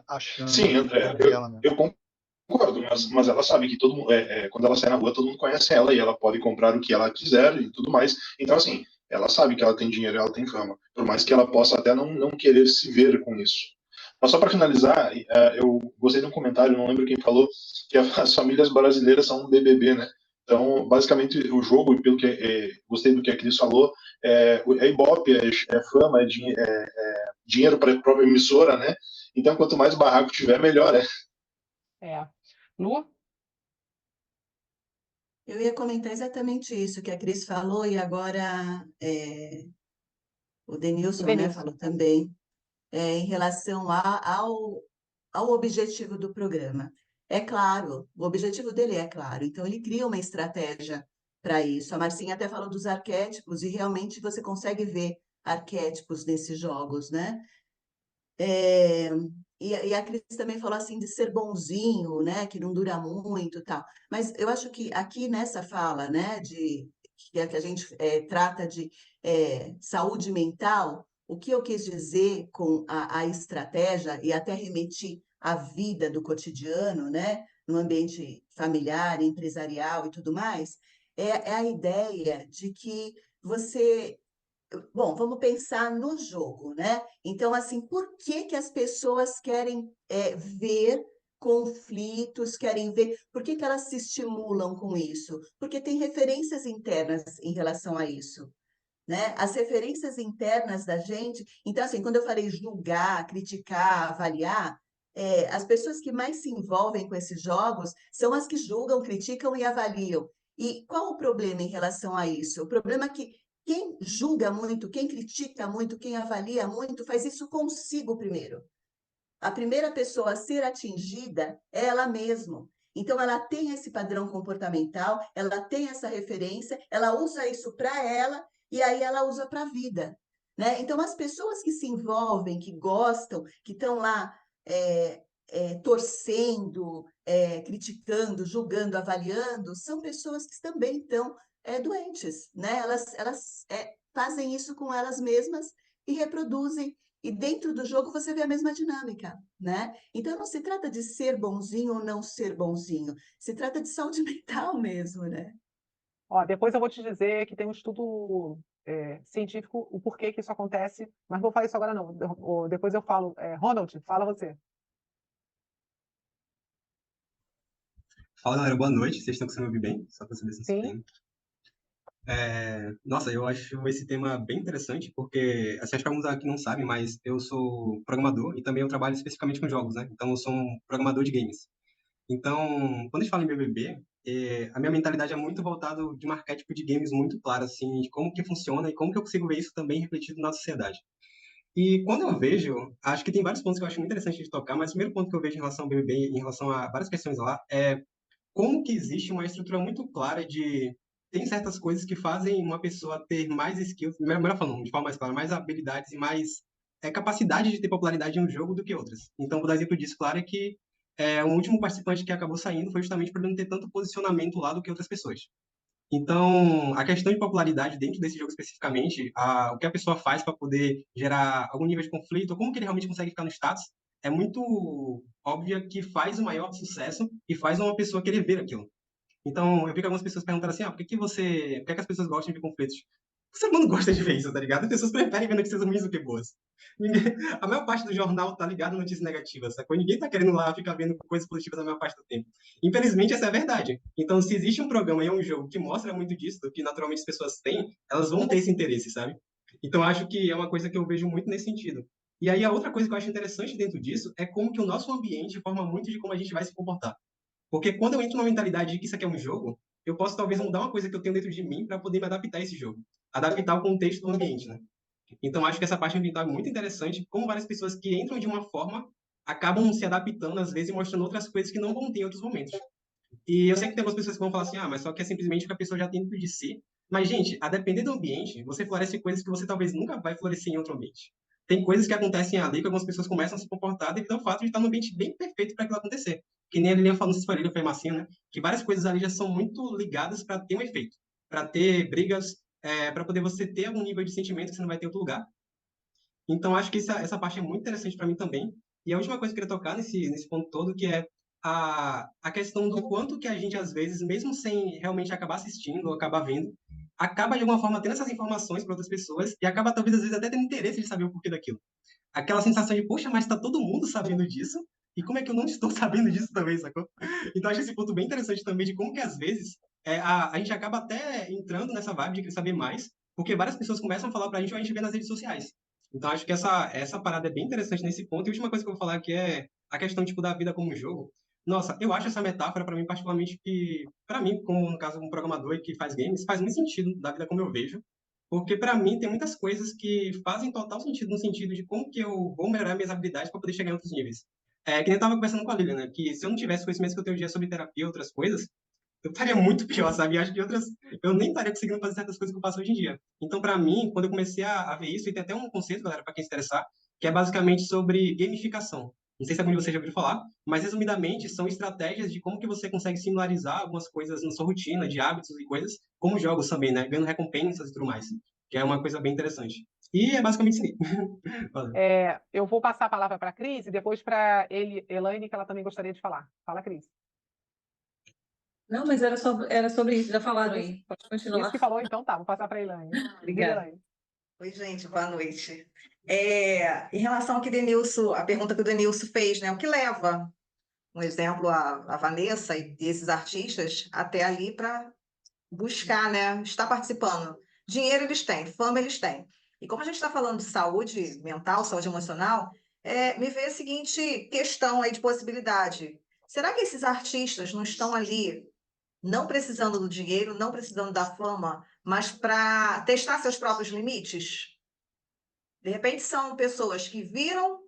achando. Sim, André, eu concordo, mas ela sabe que todo mundo, quando ela sai na rua, todo mundo conhece ela e ela pode comprar o que ela quiser e tudo mais. Então, assim, ela sabe que ela tem dinheiro e ela tem fama, por mais que ela possa até não querer se ver com isso. Mas só para finalizar, eu gostei de um comentário, não lembro quem falou, que as famílias brasileiras são um BBB, né? Então, basicamente, o jogo, e pelo que gostei do que a Cris falou, é Ibope, é fama, dinheiro para a própria emissora, né? Então, quanto mais barraco tiver, melhor, né? É. Lu? Eu ia comentar exatamente isso que a Cris falou e agora o Denilson, né, Denilson. falou também, em relação ao objetivo do programa. É claro, o objetivo dele é claro, então ele cria uma estratégia para isso. A Marcinha até falou dos arquétipos e realmente você consegue ver arquétipos nesses jogos, né? É, e a Cris também falou assim de ser bonzinho, né, que não dura muito, e tal. Mas eu acho que aqui nessa fala, né, que a gente trata de saúde mental, o que eu quis dizer com a estratégia e até remeti à vida do cotidiano, né, no ambiente familiar, empresarial e tudo mais, é a ideia de que você bom, vamos pensar no jogo, né? Então, assim, por que que as pessoas querem ver conflitos, querem ver, por que que elas se estimulam com isso? Porque tem referências internas em relação a isso, né? As referências internas da gente. Então, assim, quando eu falei julgar, criticar, avaliar, as pessoas que mais se envolvem com esses jogos são as que julgam, criticam e avaliam. E qual o problema em relação a isso? O problema é que quem julga muito, quem critica muito, quem avalia muito, faz isso consigo primeiro. A primeira pessoa a ser atingida é ela mesma. Então, ela tem esse padrão comportamental, ela tem essa referência, ela usa isso para ela e aí ela usa para a vida. Né? Então, as pessoas que se envolvem, que gostam, que estão lá torcendo, criticando, julgando, avaliando, são pessoas que também estão doentes. Né? Elas fazem isso com elas mesmas e reproduzem e dentro do jogo você vê a mesma dinâmica, né? Então não se trata de ser bonzinho ou não ser bonzinho, se trata de saúde mental mesmo, né? Ó, depois eu vou te dizer que tem um estudo científico o porquê que isso acontece, mas não vou falar isso agora não. Depois eu falo. Ronald, fala você. Fala, galera, boa noite. Vocês estão conseguindo me ouvir bem? Só para saber se Sim. tem. Nossa, eu acho esse tema bem interessante, porque, assim, acho que alguns aqui não sabem, mas eu sou programador e também eu trabalho especificamente com jogos, né? Então, eu sou um programador de games. Então, quando a gente fala em BBB, a minha mentalidade é muito voltada de um arquétipo de games muito claro, assim, de como que funciona e como que eu consigo ver isso também refletido na sociedade. E quando eu vejo, acho que tem vários pontos que eu acho muito interessante de tocar, mas o primeiro ponto que eu vejo em relação ao BBB, em relação a várias questões lá, é como que existe uma estrutura muito clara de tem certas coisas que fazem uma pessoa ter mais skills, melhor falando, de forma mais clara, mais habilidades e mais capacidade de ter popularidade em um jogo do que outras. Então, vou dar exemplo disso, claro, é que o último participante que acabou saindo foi justamente por ele não ter tanto posicionamento lá do que outras pessoas. Então, a questão de popularidade dentro desse jogo especificamente, o que a pessoa faz para poder gerar algum nível de conflito, ou como que ele realmente consegue ficar no status, é muito óbvia que faz o maior sucesso e faz uma pessoa querer ver aquilo. Então, eu vi que algumas pessoas perguntaram assim, por que que as pessoas gostam de conflitos? O ser humano gosta de ver isso, tá ligado? As pessoas preferem ver notícias ruins do que boas. A maior parte do jornal tá ligado em notícias negativas, sacou? Ninguém tá querendo lá ficar vendo coisas positivas a maior parte do tempo. Infelizmente, essa é a verdade. Então, se existe um programa e um jogo que mostra muito disso, do que naturalmente as pessoas têm, elas vão ter esse interesse, sabe? Então, acho que é uma coisa que eu vejo muito nesse sentido. E aí, a outra coisa que eu acho interessante dentro disso é como que o nosso ambiente forma muito de como a gente vai se comportar. Porque quando eu entro numa mentalidade de que isso aqui é um jogo, eu posso talvez mudar uma coisa que eu tenho dentro de mim para poder me adaptar a esse jogo. Adaptar o contexto do ambiente, né? Então, acho que essa parte ambiental é muito interessante, como várias pessoas que entram de uma forma acabam se adaptando, às vezes, e mostrando outras coisas que não vão ter em outros momentos. E eu sei que tem algumas pessoas que vão falar assim, mas só que é simplesmente o que a pessoa já tem dentro de si. Mas, gente, a depender do ambiente, você floresce coisas que você talvez nunca vai florescer em outro ambiente. Tem coisas que acontecem ali que algumas pessoas começam a se comportar devido ao fato de estar num ambiente bem perfeito para aquilo acontecer. Que nem a Lilian falou, não sei se foi a Lilian, foi a Marcinha, né? Que várias coisas ali já são muito ligadas para ter um efeito. Para ter brigas, para poder você ter algum nível de sentimento que você não vai ter em outro lugar. Então, acho que essa parte é muito interessante para mim também. E a última coisa que eu queria tocar nesse ponto todo, que é a questão do quanto que a gente, às vezes, mesmo sem realmente acabar assistindo ou acabar vendo, acaba, de alguma forma, tendo essas informações para outras pessoas e acaba, talvez, às vezes, até tendo interesse de saber o porquê daquilo. Aquela sensação de, poxa, mas está todo mundo sabendo disso, e como é que eu não estou sabendo disso também, sacou? Então, acho esse ponto bem interessante também de como que, às vezes, a gente acaba até entrando nessa vibe de querer saber mais, porque várias pessoas começam a falar pra gente ou a gente vê nas redes sociais. Então, acho que essa parada é bem interessante nesse ponto. E a última coisa que eu vou falar aqui é a questão, tipo, da vida como jogo. Nossa, eu acho essa metáfora, para mim, particularmente, que, para mim, como, no caso, um programador e que faz games, faz muito sentido da vida como eu vejo. Porque, para mim, tem muitas coisas que fazem total sentido, no sentido de como que eu vou melhorar minhas habilidades para poder chegar em outros níveis. Que nem eu tava conversando com a Lilian, né? Que se eu não tivesse conhecimentos que eu tenho hoje em dia sobre terapia e outras coisas, eu estaria muito pior, sabe? E acho que eu nem estaria conseguindo fazer certas coisas que eu faço hoje em dia. Então, para mim, quando eu comecei a ver isso, e tem até um conceito, galera, para quem se interessar, que é basicamente sobre gamificação. Não sei se algum de vocês já ouviu falar, mas resumidamente são estratégias de como que você consegue similarizar algumas coisas na sua rotina, de hábitos e coisas, como jogos também, né? Ganhando recompensas e tudo mais, que é uma coisa bem interessante. E é basicamente isso aí. Valeu. Eu vou passar a palavra para a Cris e depois para Elaine, que ela também gostaria de falar. Fala, Cris. Não, mas era sobre isso, já falaram Isso, aí. Pode isso continuar. que falou, então tá, vou passar para a Elaine. Diga, Obrigada. Elaine. Oi, gente, boa noite. Em relação ao que a pergunta que o Denilson fez, né? O que leva, um exemplo, a Vanessa e esses artistas até ali para buscar, né? Estar participando. Dinheiro eles têm, fama eles têm. E como a gente está falando de saúde mental, saúde emocional, me veio a seguinte questão aí de possibilidade. Será que esses artistas não estão ali não precisando do dinheiro, não precisando da fama, mas para testar seus próprios limites? De repente são pessoas que viram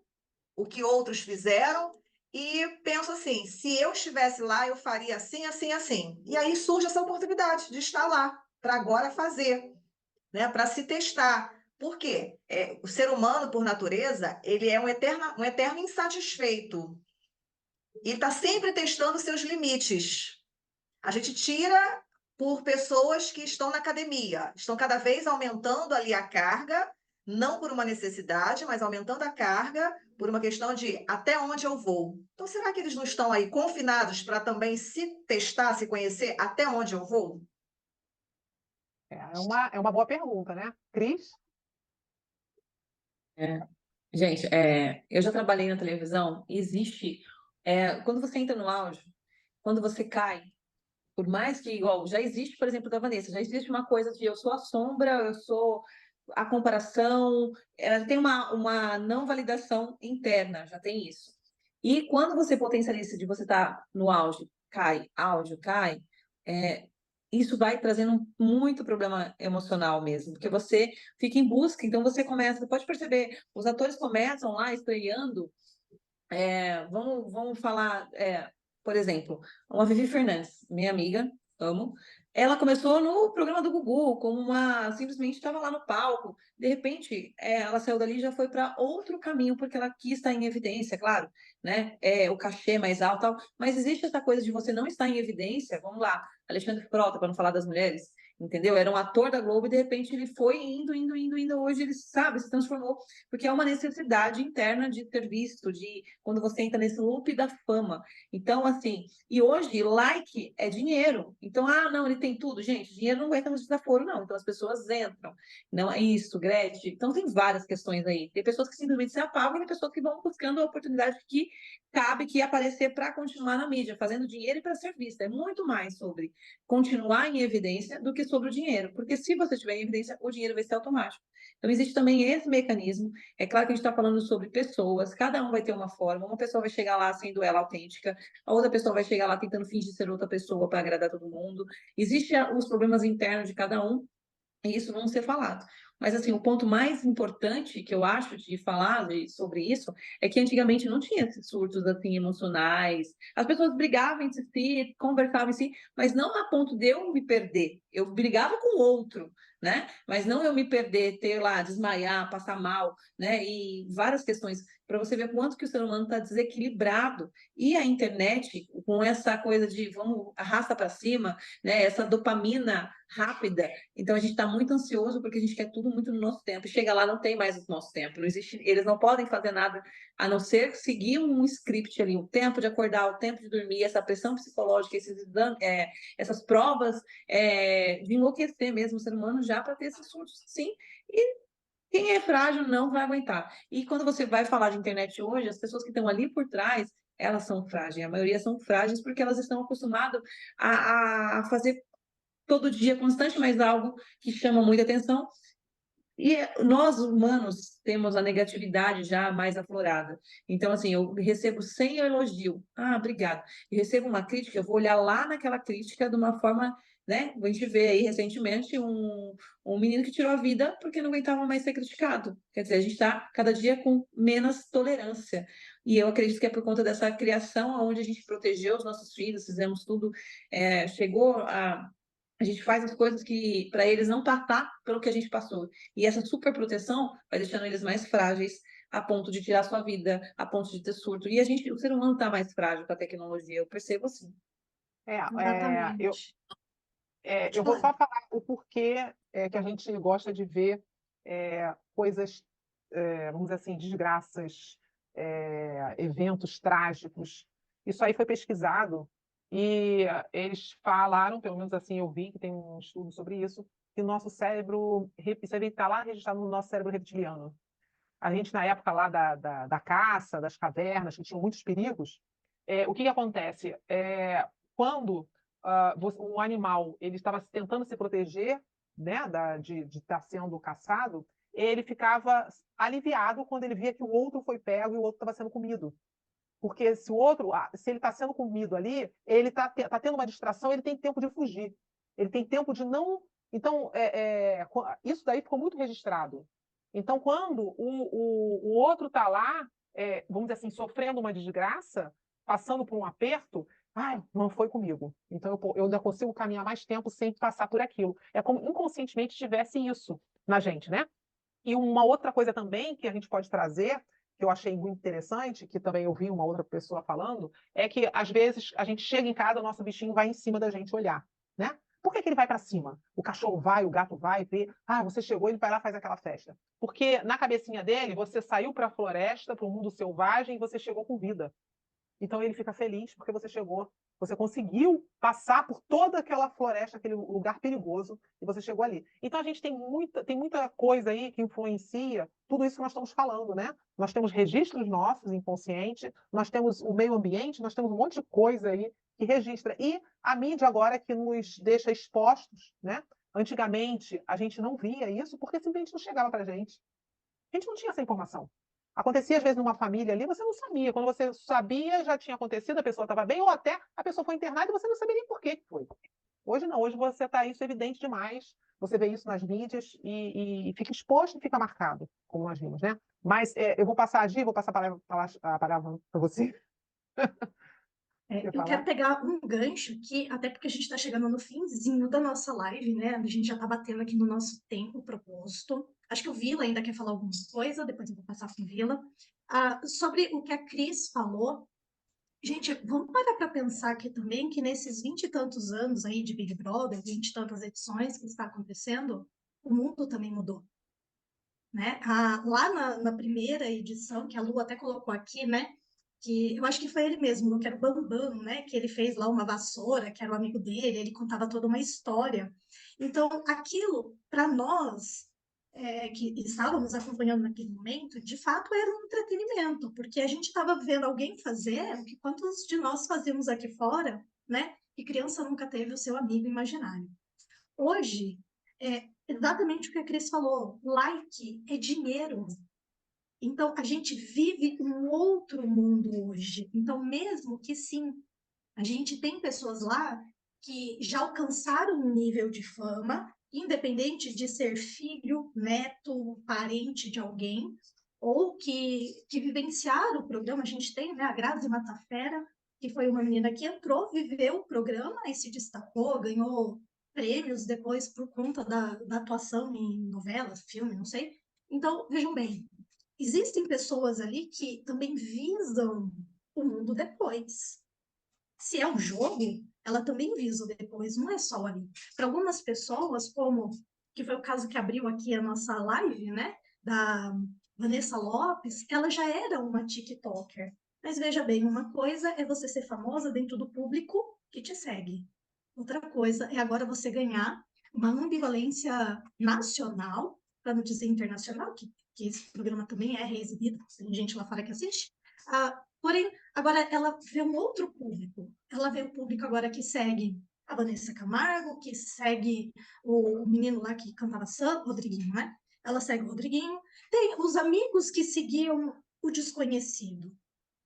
o que outros fizeram e pensam assim: se eu estivesse lá, eu faria assim, assim, assim. E aí surge essa oportunidade de estar lá, para agora fazer, né? Para se testar. Por quê? O ser humano, por natureza, ele é um eterno insatisfeito. E está sempre testando seus limites. A gente tira por pessoas que estão na academia, estão cada vez aumentando ali a carga, não por uma necessidade, mas aumentando a carga por uma questão de até onde eu vou. Então, será que eles não estão aí confinados para também se testar, se conhecer até onde eu vou? É uma boa pergunta, né? Cris? É. Gente, eu já trabalhei na televisão e existe. Quando você entra no auge, quando você cai, por mais que, igual, já existe, por exemplo, da Vanessa, já existe uma coisa de eu sou a sombra, eu sou a comparação, tem uma não validação interna, já tem isso. E quando você potencializa de você estar no auge, cai, é, isso vai trazendo muito problema emocional mesmo, porque você fica em busca, então você pode perceber, os atores começam lá estreando, vamos falar, por exemplo, uma Vivi Fernandes, minha amiga, amo. Ela começou no programa do Gugu, como simplesmente estava lá no palco. De repente, ela saiu dali e já foi para outro caminho, porque ela quis estar em evidência, claro, né? O cachê mais alto, tal. Mas existe essa coisa de você não estar em evidência. Vamos lá, Alexandre Frota, para não falar das mulheres, entendeu? Era um ator da Globo e de repente ele foi indo. Hoje ele, sabe, se transformou, porque é uma necessidade interna de ter visto, de quando você entra nesse loop da fama. Então, assim, e hoje like é dinheiro. Então, não, ele tem tudo. Gente, dinheiro não aguenta no desaforo, não. Então, as pessoas entram. Não é isso, Gretchen. Então, tem várias questões aí. Tem pessoas que simplesmente se apagam e tem pessoas que vão buscando a oportunidade que cabe que aparecer para continuar na mídia, fazendo dinheiro e para ser vista. É muito mais sobre continuar em evidência do que sobre o dinheiro. Porque se você estiver em evidência, o dinheiro vai ser automático. Então, existe também esse mecanismo. É claro que a gente está falando sobre pessoas, cada um vai ter uma forma, uma pessoa vai chegar lá sendo ela autêntica, a outra pessoa vai chegar lá tentando fingir ser outra pessoa para agradar todo mundo. Existem os problemas internos de cada um, e isso vão ser falados. Mas, assim, o ponto mais importante que eu acho de falar sobre isso é que antigamente não tinha esses surtos, assim, emocionais. As pessoas brigavam entre si, conversavam em si, mas não a ponto de eu me perder. Eu brigava com o outro, né? Mas não eu me perder, ter lá, desmaiar, passar mal, né? E várias questões, para você ver quanto que o ser humano está desequilibrado. E a internet, com essa coisa de vamos, arrasta para cima, né? Essa dopamina rápida. Então, a gente está muito ansioso porque a gente quer tudo muito no nosso tempo. Chega lá, não tem mais o nosso tempo. Não existe, eles não podem fazer nada a não ser seguir um script ali, o tempo de acordar, o tempo de dormir, essa pressão psicológica, essas provas de enlouquecer mesmo o ser humano já para ter esses surtos, sim. E quem é frágil não vai aguentar. E quando você vai falar de internet hoje, as pessoas que estão ali por trás, elas são frágeis. A maioria são frágeis porque elas estão acostumadas a fazer todo dia constante, mas algo que chama muita atenção. E nós, humanos, temos a negatividade já mais aflorada. Então, assim, eu recebo 100 elogio. Ah, obrigado. E recebo uma crítica, eu vou olhar lá naquela crítica de uma forma, né? A gente vê aí recentemente um menino que tirou a vida porque não aguentava mais ser criticado. Quer dizer, a gente está cada dia com menos tolerância. E eu acredito que é por conta dessa criação onde a gente protegeu os nossos filhos, fizemos tudo, chegou a gente faz as coisas que para eles não passar pelo que a gente passou. E essa super proteção vai deixando eles mais frágeis a ponto de tirar sua vida, a ponto de ter surto. E o ser humano está mais frágil com a tecnologia, eu percebo assim. Exatamente. Eu vou só falar o porquê que a gente gosta de ver coisas, vamos dizer assim, desgraças, eventos trágicos. Isso aí foi pesquisado e eles falaram, pelo menos assim eu vi, que tem um estudo sobre isso, que o nosso cérebro, isso aí está lá registrado no nosso cérebro reptiliano. A gente, na época lá da caça, das cavernas, que tinham muitos perigos, o que acontece? Quando um animal ele estava tentando se proteger, né, de estar sendo caçado, ele ficava aliviado quando ele via que o outro foi pego e o outro estava sendo comido. Porque se ele está sendo comido ali, ele está tendo uma distração, ele tem tempo de fugir. Ele tem tempo de não. Então, isso daí ficou muito registrado. Então, quando o outro está lá, vamos dizer assim, sofrendo uma desgraça, passando por um aperto, ai, não foi comigo. Então, eu ainda consigo caminhar mais tempo sem passar por aquilo. É como inconscientemente tivesse isso na gente, né? E uma outra coisa também que a gente pode trazer, que eu achei muito interessante, que também eu vi uma outra pessoa falando, é que às vezes a gente chega em casa, o nosso bichinho vai em cima da gente olhar, né? Por que ele vai para cima? O cachorro vai, o gato vai, vê, você chegou, ele vai lá e faz aquela festa. Porque na cabecinha dele, você saiu para a floresta, para o mundo selvagem, e você chegou com vida. Então ele fica feliz porque você chegou, você conseguiu passar por toda aquela floresta, aquele lugar perigoso, e você chegou ali. Então a gente tem muita coisa aí que influencia tudo isso que nós estamos falando, né? Nós temos registros nossos inconscientes, nós temos o meio ambiente, nós temos um monte de coisa aí que registra. E a mídia agora que nos deixa expostos, né? Antigamente a gente não via isso porque simplesmente não chegava para a gente. A gente não tinha essa informação. Acontecia, às vezes, numa família ali, você não sabia. Quando você sabia, já tinha acontecido, a pessoa estava bem, ou até a pessoa foi internada e você não sabia nem por que foi. Hoje não, hoje você está isso evidente demais. Você vê isso nas mídias e fica exposto e fica marcado, como nós vimos, né? Mas eu vou passar a Gi, vou passar a palavra para você. Eu quero pegar um gancho aqui, até porque a gente está chegando no finzinho da nossa live, né? A gente já está batendo aqui no nosso tempo proposto. Acho que o Vila ainda quer falar alguma coisa, depois eu vou passar para o Vila. Sobre o que a Cris falou, gente, vamos parar para pensar aqui também que nesses 20 e tantos anos aí de Big Brother, 20 e tantas edições que está acontecendo, o mundo também mudou. Né? Lá na primeira edição, que a Lu até colocou aqui, né? Que eu acho que foi ele mesmo, que era o Bambam, né? Que ele fez lá uma vassoura, que era o amigo dele, ele contava toda uma história. Então, aquilo, para nós, que estávamos acompanhando naquele momento, de fato era um entretenimento, porque a gente estava vendo alguém fazer o que quantos de nós fazemos aqui fora, né? E criança nunca teve o seu amigo imaginário. Hoje, é exatamente o que a Cris falou, like é dinheiro. Então, a gente vive um outro mundo hoje. Então, mesmo que sim, a gente tem pessoas lá que já alcançaram um nível de fama, independente de ser filho, neto, parente de alguém, ou que vivenciaram o programa. A gente tem, né, a Grazi Matafera, que foi uma menina que entrou, viveu o programa e se destacou, ganhou prêmios depois por conta da atuação em novelas, filme, não sei. Então, vejam bem, existem pessoas ali que também visam o mundo depois. Se é um jogo, ela também visa o depois, não é só ali. Para algumas pessoas, como que foi o caso que abriu aqui a nossa live, né, da Vanessa Lopes, ela já era uma TikToker. Mas veja bem, uma coisa é você ser famosa dentro do público que te segue. Outra coisa é agora você ganhar uma ambivalência nacional, para não dizer internacional, que esse programa também é reexibido, tem gente lá fora que assiste. Porém, agora ela vê um outro público. Ela vê o público agora que segue a Vanessa Camargo, que segue o menino lá que cantava samba, Rodriguinho, né? Ela segue o Rodriguinho. Tem os amigos que seguiam o desconhecido.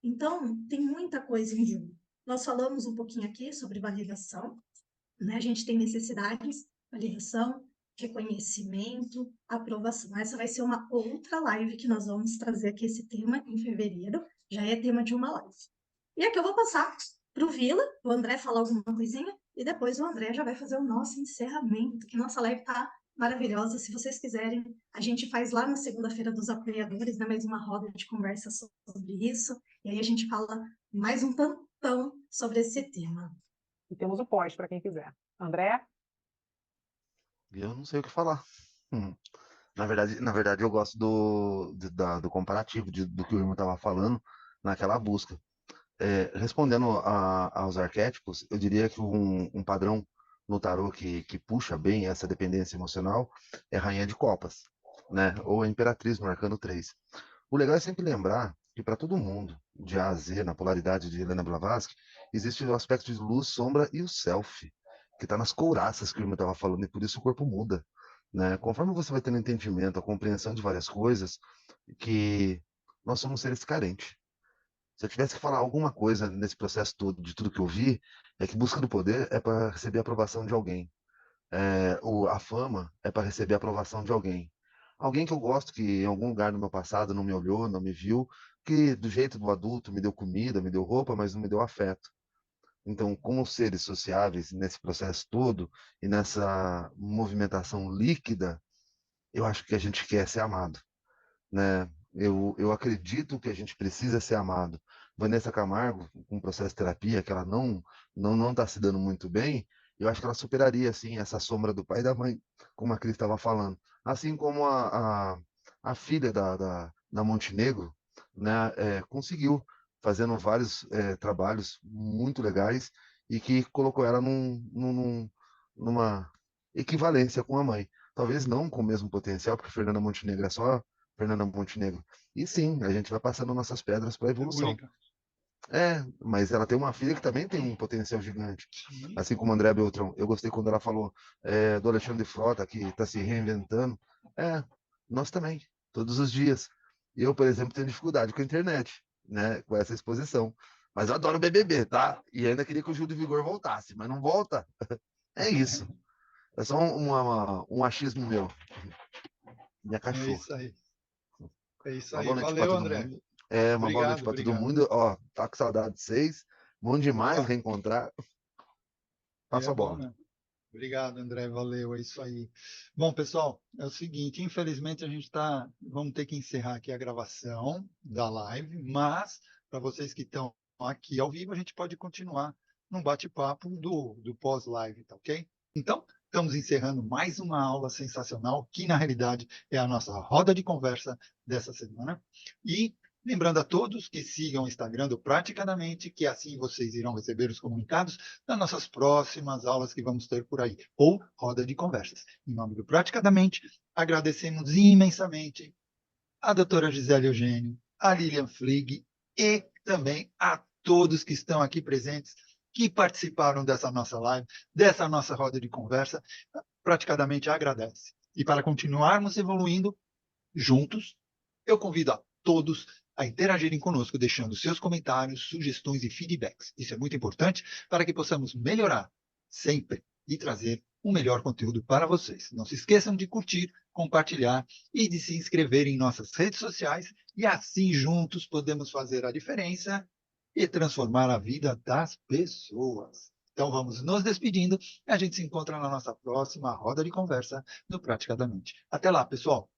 Então, tem muita coisa em jogo. Nós falamos um pouquinho aqui sobre validação, né? A gente tem necessidades, validação, reconhecimento, aprovação. Essa vai ser uma outra live que nós vamos trazer aqui esse tema em fevereiro, já é tema de uma live. E aqui eu vou passar para o Vila, o André falar alguma coisinha, e depois o André já vai fazer o nosso encerramento, que nossa live está maravilhosa. Se vocês quiserem, a gente faz lá na segunda-feira dos apoiadores, né, mais uma roda de conversa sobre isso, e aí a gente fala mais um tantão sobre esse tema. E temos o pós para quem quiser. André? Eu não sei o que falar. Hum. Na verdade, eu gosto do comparativo, do que o irmão estava falando naquela busca. Respondendo aos arquétipos, eu diria que um padrão no tarô que puxa bem essa dependência emocional é a Rainha de Copas, né? Ou a Imperatriz no Arcano 3. O legal é sempre lembrar que para todo mundo, de A a Z, na polaridade de Helena Blavatsky, existe o aspecto de luz, sombra e o self, que está nas couraças que o irmão estava falando, e por isso o corpo muda, né? Conforme você vai tendo entendimento, a compreensão de várias coisas, que nós somos seres carentes. Se eu tivesse que falar alguma coisa nesse processo todo, de tudo que eu vi, é que busca do poder é para receber a aprovação de alguém. A fama é para receber a aprovação de alguém. Alguém que eu gosto, que em algum lugar no meu passado não me olhou, não me viu, que do jeito do adulto me deu comida, me deu roupa, mas não me deu afeto. Então, como seres sociáveis, nesse processo todo e nessa movimentação líquida, eu acho que a gente quer ser amado, né? Eu acredito que a gente precisa ser amado. Vanessa Camargo, com o processo de terapia, que ela não está se dando muito bem, eu acho que ela superaria, assim, essa sombra do pai e da mãe, como a Cris estava falando. Assim como a filha da Montenegro, né, conseguiu, fazendo vários trabalhos muito legais e que colocou ela numa equivalência com a mãe. Talvez não com o mesmo potencial, porque Fernanda Montenegro é só Fernanda Montenegro. E sim, a gente vai passando nossas pedras para a É evolução. única. Mas ela tem uma filha que também tem um potencial gigante. Sim. Assim como André Beltrão. Eu gostei quando ela falou do Alexandre Frota, que está se reinventando. Nós também, todos os dias. Eu, por exemplo, tenho dificuldade com a internet, né, com essa exposição. Mas eu adoro BBB, tá? E ainda queria que o Gil do Vigor voltasse, mas não volta. É isso. É só um achismo meu. Minha É cachorra. isso aí. É isso Uma aí. boa noite para Valeu, todo André. mundo. Uma boa noite Obrigado, para todo obrigado. mundo. Ó, tá com saudade de vocês. Bom demais Ó, reencontrar. Passa a bom, bola. né? Obrigado, André. Valeu, é isso aí. Bom, pessoal, é o seguinte, infelizmente vamos ter que encerrar aqui a gravação da live, mas para vocês que estão aqui ao vivo, a gente pode continuar num bate-papo do pós-live, tá ok? Então, estamos encerrando mais uma aula sensacional, que na realidade é a nossa roda de conversa dessa semana. E lembrando a todos que sigam o Instagram do Praticadamente, que assim vocês irão receber os comunicados das nossas próximas aulas que vamos ter por aí, ou roda de conversas. Em nome do Praticadamente, agradecemos imensamente a doutora Gisele Eugênio, a Lilian Flig e também a todos que estão aqui presentes, que participaram dessa nossa live, dessa nossa roda de conversa. Praticadamente agradece. E para continuarmos evoluindo juntos, eu convido a todos a interagirem conosco, deixando seus comentários, sugestões e feedbacks. Isso é muito importante para que possamos melhorar sempre e trazer um melhor conteúdo para vocês. Não se esqueçam de curtir, compartilhar e de se inscrever em nossas redes sociais e assim juntos podemos fazer a diferença e transformar a vida das pessoas. Então vamos nos despedindo e a gente se encontra na nossa próxima roda de conversa do Praticadamente. Até lá, pessoal!